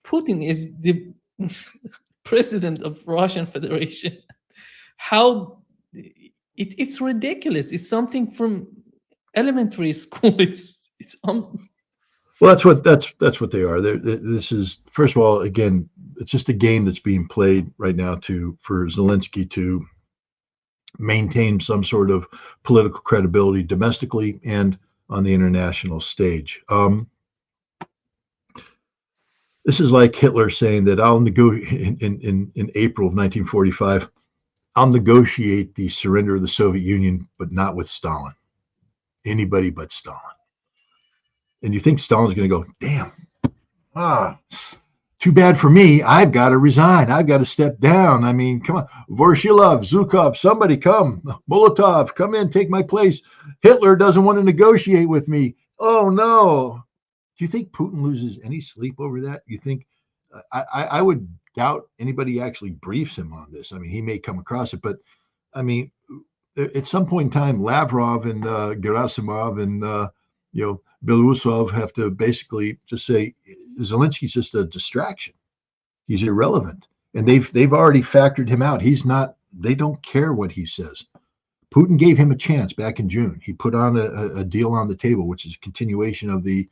Putin is the president of Russian Federation. How it's ridiculous. It's something from elementary school. Well, that's what they are. This is, first of all, again, it's just a game that's being played right now for Zelensky to maintain some sort of political credibility domestically and on the international stage. This is like Hitler saying that I'll negotiate in April of 1945. I'll negotiate the surrender of the Soviet Union, but not with Stalin. Anybody but Stalin. And you think Stalin's going to go, damn, too bad for me. I've got to resign. I've got to step down. I mean, come on. Vorshilov, Zhukov, somebody come. Molotov, come in, take my place. Hitler doesn't want to negotiate with me. Oh, no. Do you think Putin loses any sleep over that? You think I would doubt anybody actually briefs him on this. I mean, he may come across it, but I mean, at some point in time, Lavrov and Gerasimov and Belousov have to basically just say Zelensky's just a distraction. He's irrelevant, and they've already factored him out. He's not. They don't care what he says. Putin gave him a chance back in June. He put on a deal on the table, which is a continuation of the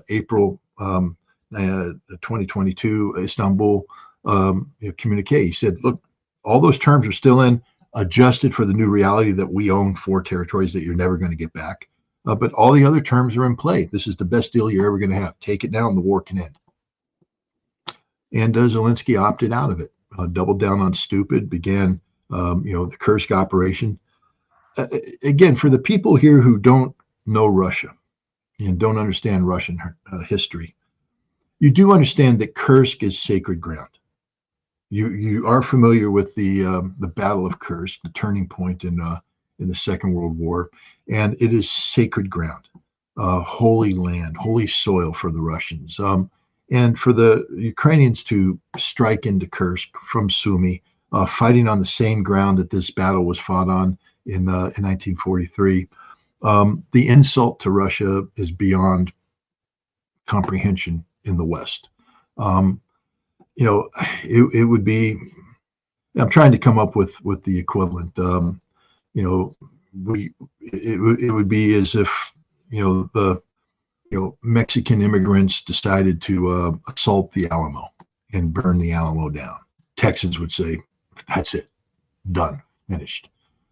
April 2022 Istanbul communique. He said, look, all those terms are still in, adjusted for the new reality that we own 4 territories that you're never going to get back. But all the other terms are in play. This is the best deal you're ever going to have. Take it now and the war can end. And Zelensky opted out of it, doubled down on stupid, began the Kursk operation. Again, for the people here who don't know Russia and don't understand Russian history, you do understand that Kursk is sacred ground. You are familiar with the Battle of Kursk, the turning point in the Second World War, and it is sacred ground, holy land, holy soil for the Russians. And for the Ukrainians to strike into Kursk from Sumy, fighting on the same ground that this battle was fought on in 1943, the insult to Russia is beyond comprehension in the West. It would be. I'm trying to come up with the equivalent. It would be as if the Mexican immigrants decided to assault the Alamo and burn the Alamo down. Texans would say, "That's it, done, finished."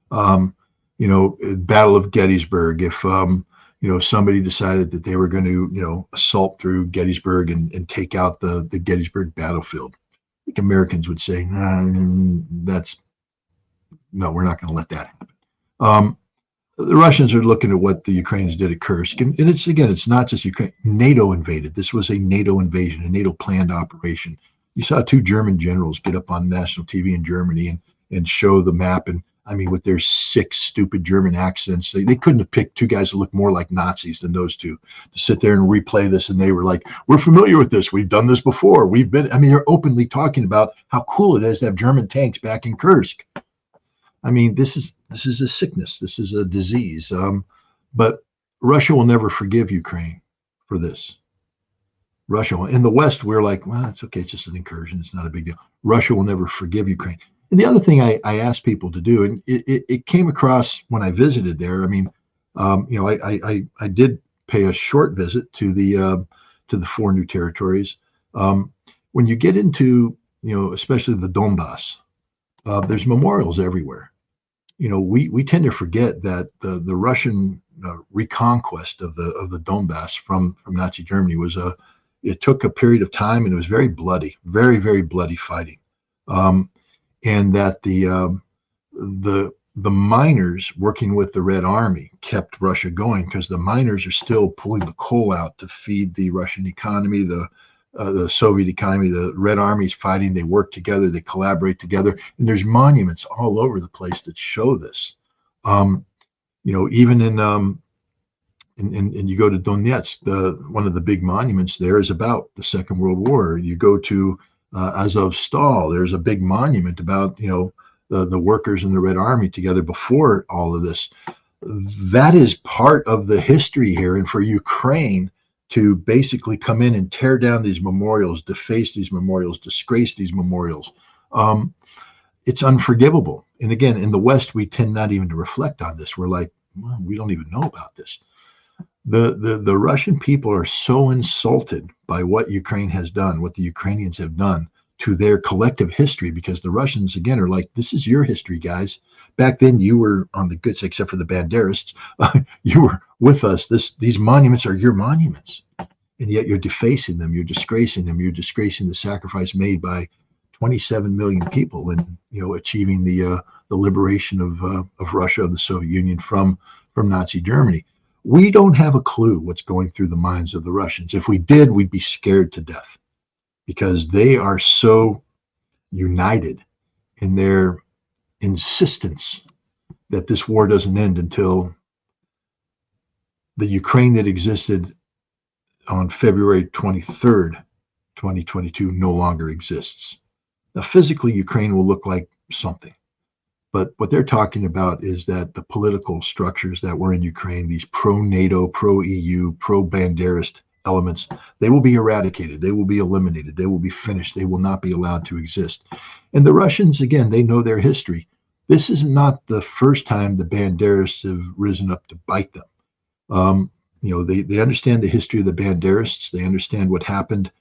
Battle of Gettysburg. If somebody decided that they were going to assault through Gettysburg and take out the Gettysburg battlefield, I think Americans would say, "Nah, we're not going to let that happen." The Russians are looking at what the Ukrainians did at Kursk, and it's not just Ukraine. NATO invaded. This was a NATO invasion, a NATO planned operation. You saw 2 German generals get up on national TV in Germany and show the map, and I mean, with their 6 stupid German accents, they couldn't have picked 2 guys that looked more like Nazis than those 2 to sit there and replay this. And they were like, "We're familiar with this. We've done this before. They're openly talking about how cool it is to have German tanks back in Kursk." I mean, this is a sickness. This is a disease. But Russia will never forgive Ukraine for this. Russia will. In the West, we're like, well, it's okay. It's just an incursion. It's not a big deal. Russia will never forgive Ukraine. And the other thing I asked people to do, and it came across when I visited there. I mean, I did pay a short visit to the 4 new territories. When you get into, especially the Donbass, there's memorials everywhere. We tend to forget that the Russian reconquest of the Donbass from Nazi Germany it took a period of time, and it was very bloody, very, very bloody fighting. And that the miners working with the Red Army kept Russia going, because the miners are still pulling the coal out to feed the Russian economy, the Soviet economy. The Red Army's fighting. They work together. They collaborate together. And there's monuments all over the place that show this. Even in you go to Donetsk, one of the big monuments there is about the Second World War. You go to Azovstal, there's a big monument about the workers in the Red Army together before all of this. That is part of the history here, and for Ukraine to basically come in and tear down these memorials, deface these memorials, disgrace these memorials, it's unforgivable. And again, in the West, we tend not even to reflect on this. We're like, well, we don't even know about this. The Russian people are so insulted by what Ukraine has done, what the Ukrainians have done to their collective history, because the Russians, again, are like, this is your history, guys. Back then, you were on the good side, except for the Banderists. You were with us. These monuments are your monuments. And yet you're defacing them. You're disgracing them. You're disgracing the sacrifice made by 27 million people in achieving the liberation of Russia, of the Soviet Union from Nazi Germany. We don't have a clue what's going through the minds of the Russians. If we did, we'd be scared to death, because they are so united in their insistence that this war doesn't end until the Ukraine that existed on February 23rd 2022 no longer exists. Now, physically, Ukraine will look like something. But what they're talking about is that the political structures that were in Ukraine, these pro-NATO, pro-EU, pro-Banderist elements, they will be eradicated. They will be eliminated. They will be finished. They will not be allowed to exist. And the Russians, again, they know their history. This is not the first time the Banderists have risen up to bite them. They understand the history of the Banderists. They understand what happened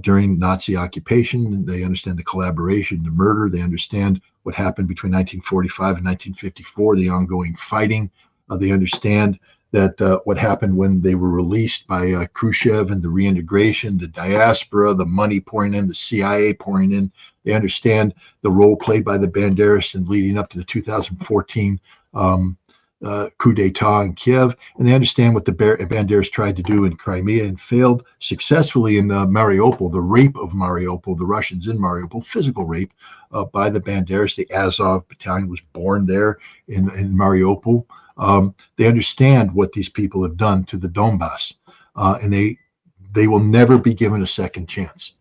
during Nazi occupation. They understand the collaboration, the murder. They understand what happened between 1945 and 1954, the ongoing fighting. They understand that what happened when they were released by Khrushchev and the reintegration, the diaspora, the money pouring in, the CIA pouring in. They understand the role played by the Banderists in leading up to the 2014 coup d'etat in Kiev, and they understand what the Banderas tried to do in Crimea and failed successfully in Mariupol, the rape of Mariupol, the Russians in Mariupol, physical rape by the Banderas. The Azov battalion was born there in Mariupol. They understand what these people have done to the Donbass, and they will never be given a second chance.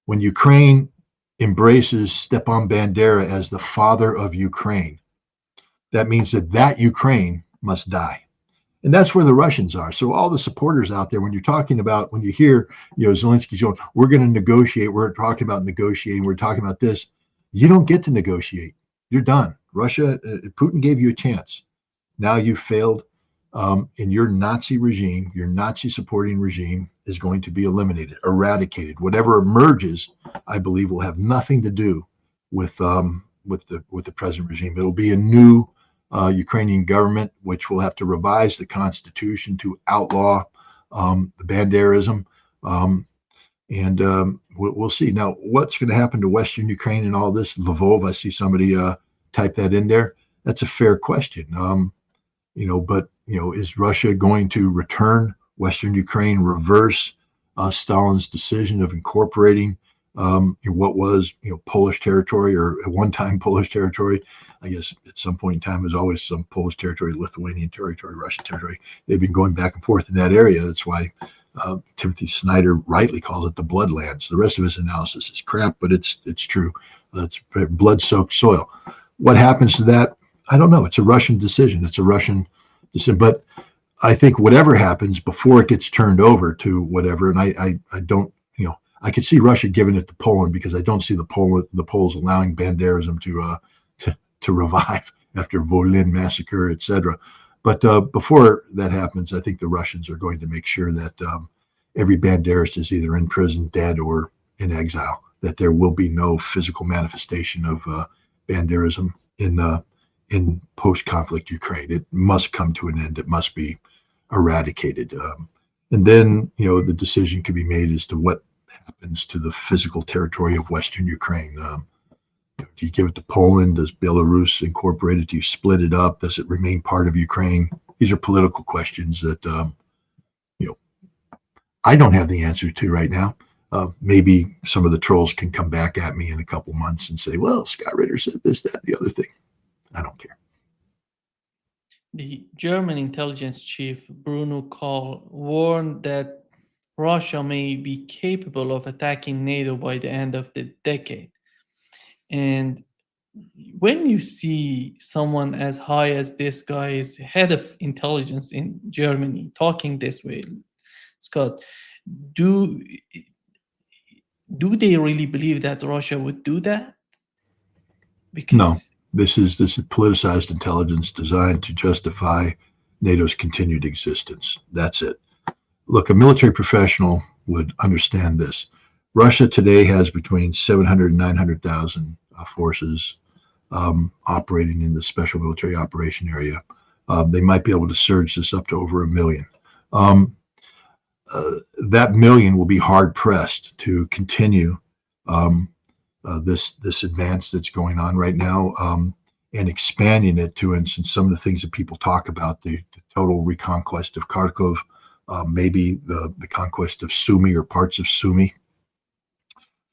When Ukraine embraces Stepan Bandera as the father of Ukraine, that means that Ukraine must die. And that's where the Russians are. So all the supporters out there, when you're talking about, when you hear, Zelensky's going, we're going to negotiate, we're talking about negotiating, we're talking about this, you don't get to negotiate. You're done. Russia, Putin gave you a chance. Now you failed, and your Nazi regime, your Nazi supporting regime is going to be eliminated, eradicated. Whatever emerges, I believe, will have nothing to do with the present regime. It'll be a new Ukrainian government, which will have to revise the constitution to outlaw the Banderism. We'll see. Now, what's going to happen to Western Ukraine and all this? Lvov, I see somebody type that in there. That's a fair question. Is Russia going to return Western Ukraine, reverse Stalin's decision of incorporating what was, Polish territory, or at one time Polish territory? I guess at some point in time, there's always some Polish territory, Lithuanian territory, Russian territory. They've been going back and forth in that area. That's why Timothy Snyder rightly calls it the bloodlands. The rest of his analysis is crap, but it's true. It's blood-soaked soil. What happens to that? I don't know. It's a Russian decision. It's a Russian decision. But I think whatever happens before it gets turned over to whatever, and I don't, I could see Russia giving it to Poland, because I don't see the Poles allowing Banderism to revive after Volyn massacre, etc. But before that happens, I think the Russians are going to make sure that every Banderist is either in prison, dead, or in exile. That there will be no physical manifestation of Banderism in post-conflict Ukraine. It must come to an end. It must be eradicated. And then, the decision can be made as to what happens to the physical territory of Western Ukraine. Do you give it to Poland? Does Belarus incorporate it? Do you split it up? Does it remain part of Ukraine? These are political questions that, I don't have the answer to right now. Maybe some of the trolls can come back at me in a couple months and say, well, Scott Ritter said this, that, the other thing. I don't care. The German intelligence chief, Bruno Kohl, warned that Russia may be capable of attacking NATO by the end of the decade. And when you see someone as high as this guy is head of intelligence in Germany talking this way, Scott, do they really believe that Russia would do that? Because no, this is politicized intelligence designed to justify NATO's continued existence. That's it. Look, a military professional would understand this. Russia today has between 700 and 900,000 forces operating in the special military operation area. They might be able to surge this up to over 1 million. That million will be hard pressed to continue this advance that's going on right now, and expanding it to, and some of the things that people talk about, the total reconquest of Kharkov, maybe the conquest of Sumy or parts of Sumy,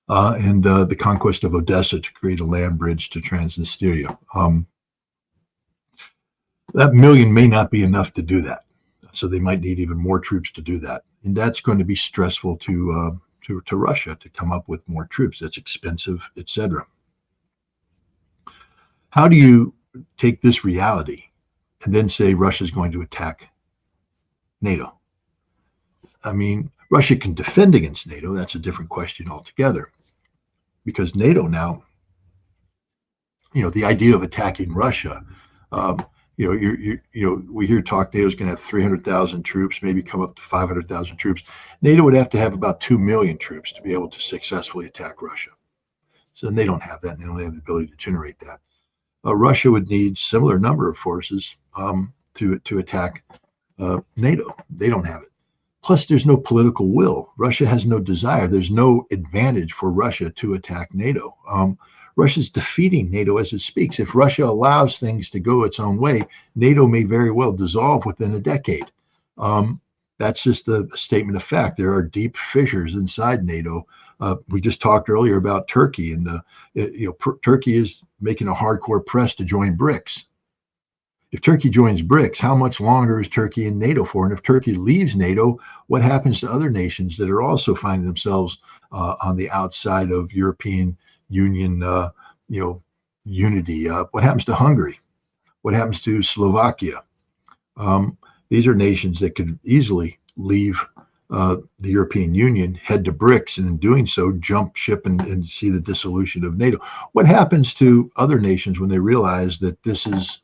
and the conquest of Odessa to create a land bridge to Transnistria. That million may not be enough to do that. So they might need even more troops to do that. And that's going to be stressful to to Russia to come up with more troops. That's expensive, etc. How do you take this reality and then say Russia is going to attack NATO? I mean, Russia can defend against NATO. That's a different question altogether, because NATO now, the idea of attacking Russia, we hear talk NATO's going to have 300,000 troops, maybe come up to 500,000 troops. NATO would have to have about 2 million troops to be able to successfully attack Russia. So they don't have that, and they don't have the ability to generate that. Russia would need similar number of forces to attack NATO. They don't have it. Plus, there's no political will. Russia has no desire. There's no advantage for Russia to attack NATO. Russia's defeating NATO as it speaks. If Russia allows things to go its own way, NATO may very well dissolve within a decade. That's just a statement of fact. There are deep fissures inside NATO. We just talked earlier about Turkey, and Turkey is making a hardcore press to join BRICS. If Turkey joins BRICS, how much longer is Turkey in NATO for? And if Turkey leaves NATO, what happens to other nations that are also finding themselves on the outside of European Union, unity? What happens to Hungary? What happens to Slovakia? These are nations that could easily leave the European Union, head to BRICS, and in doing so, jump ship and see the dissolution of NATO. What happens to other nations when they realize that this is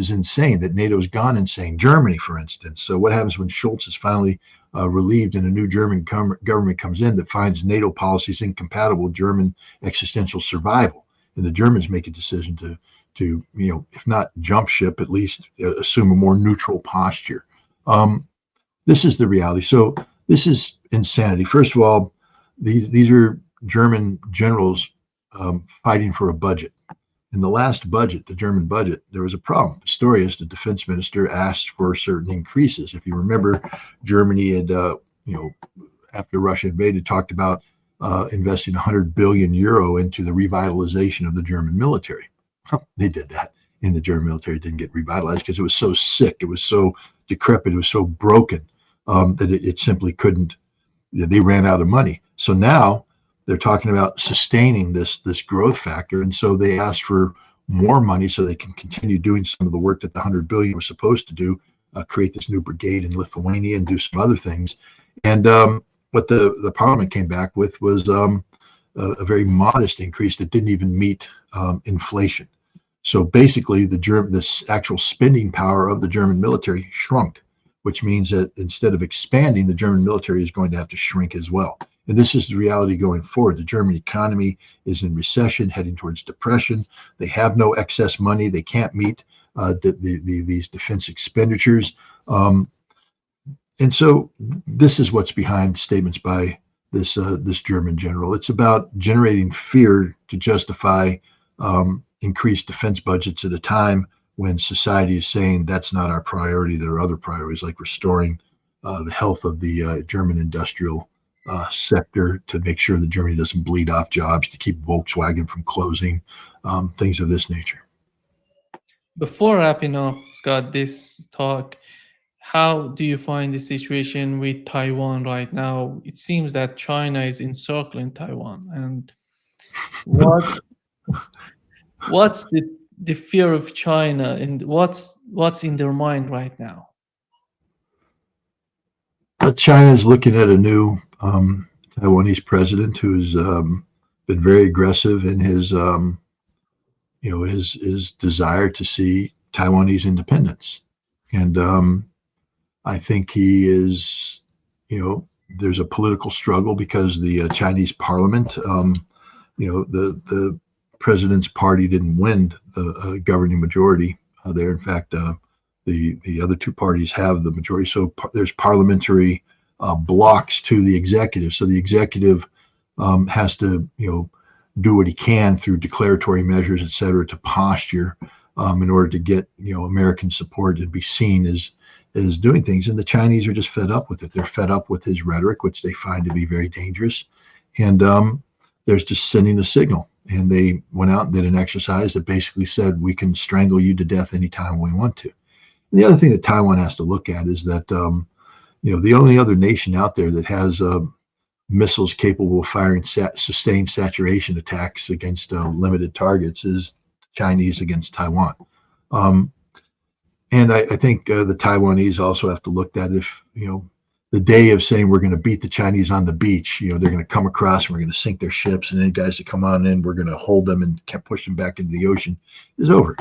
insane, that NATO's gone insane? Germany, for instance. So what happens when Schultz is finally relieved and a new German government comes in that finds NATO policies incompatible with German existential survival? And the Germans make a decision to if not jump ship, at least assume a more neutral posture. This is the reality. So this is insanity. First of all, these are German generals fighting for a budget. In the last budget, the German budget, there was a problem. Pistorius, the defense minister, asked for certain increases. If you remember, Germany had, after Russia invaded, talked about investing 100 billion euro into the revitalization of the German military. They did that, and the German military didn't get revitalized because it was so sick, it was so decrepit, it was so broken that it simply couldn't. They ran out of money. So now they're talking about sustaining this growth factor, and so they asked for more money so they can continue doing some of the work that the 100 billion was supposed to do, create this new brigade in Lithuania and do some other things. And what the parliament came back with was a very modest increase that didn't even meet inflation. So basically, this actual spending power of the German military shrunk, which means that instead of expanding, the German military is going to have to shrink as well. And this is the reality going forward. The German economy is in recession, heading towards depression. They have no excess money. They can't meet these defense expenditures. And so this is what's behind statements by this German general. It's about generating fear to justify increased defense budgets at a time when society is saying that's not our priority. There are other priorities like restoring the health of the German industrial sector, to make sure that Germany doesn't bleed off jobs, to keep Volkswagen from closing, things of this nature. Before wrapping up, Scott, this talk, how do you find the situation with Taiwan right now? It seems that China is encircling Taiwan, and what's the fear of China, and what's in their mind right now? China is looking at a new Taiwanese president who's been very aggressive in his desire to see Taiwanese independence, and I think he is, there's a political struggle because the Chinese parliament, the president's party didn't win the governing majority there. In fact, the other two parties have the majority. So there's parliamentary blocks to the executive. So the executive has to, do what he can through declaratory measures, et cetera, to posture in order to get, American support and be seen as doing things. And the Chinese are just fed up with it. They're fed up with his rhetoric, which they find to be very dangerous. And they're just sending a signal. And they went out and did an exercise that basically said, we can strangle you to death anytime we want to. And the other thing that Taiwan has to look at is that, the only other nation out there that has missiles capable of firing sustained saturation attacks against limited targets is Chinese against Taiwan. And I think the Taiwanese also have to look at if, the day of saying we're going to beat the Chinese on the beach, they're going to come across and we're going to sink their ships, and any guys that come on in, we're going to hold them and push them back into the ocean, is over.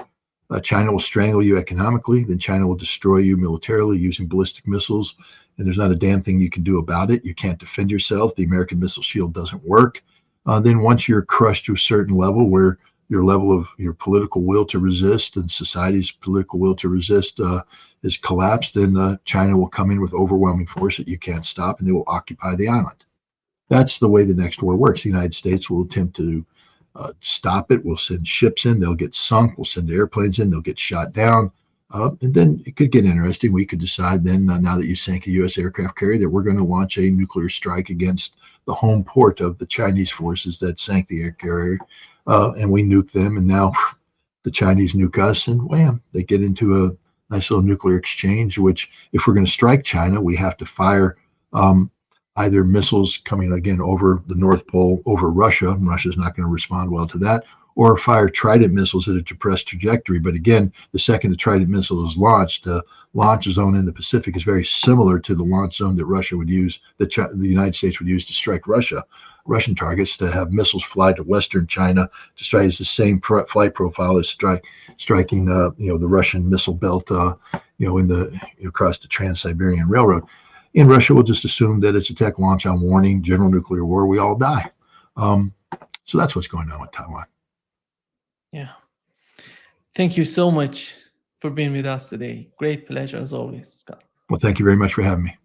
China will strangle you economically, then China will destroy you militarily using ballistic missiles, and there's not a damn thing you can do about it. You can't defend yourself. The American missile shield doesn't work. Then once you're crushed to a certain level where your level of your political will to resist and society's political will to resist is collapsed, then China will come in with overwhelming force that you can't stop, and they will occupy the island. That's the way the next war works. The United States will attempt to stop it. We'll send ships in. They'll get sunk. We'll send airplanes in. They'll get shot down. And then it could get interesting. We could decide then, now that you sank a U.S. aircraft carrier, that we're going to launch a nuclear strike against the home port of the Chinese forces that sank the air carrier. And we nuke them, and now the Chinese nuke us, and wham, they get into a nice little nuclear exchange, which if we're going to strike China, we have to fire either missiles coming again over the North Pole, over Russia. Russia's not going to respond well to that, or fire Trident missiles at a depressed trajectory. But again, the second the Trident missile is launched, the launch zone in the Pacific is very similar to the launch zone that Russia would use, that the United States would use to strike Russian targets. To have missiles fly to Western China to strike is the same flight profile as striking the Russian missile belt across the Trans-Siberian Railroad. And Russia will just assume that it's a tech launch on warning, general nuclear war, we all die. So that's what's going on with Taiwan. Yeah. Thank you so much for being with us today. Great pleasure as always, Scott. Well, thank you very much for having me.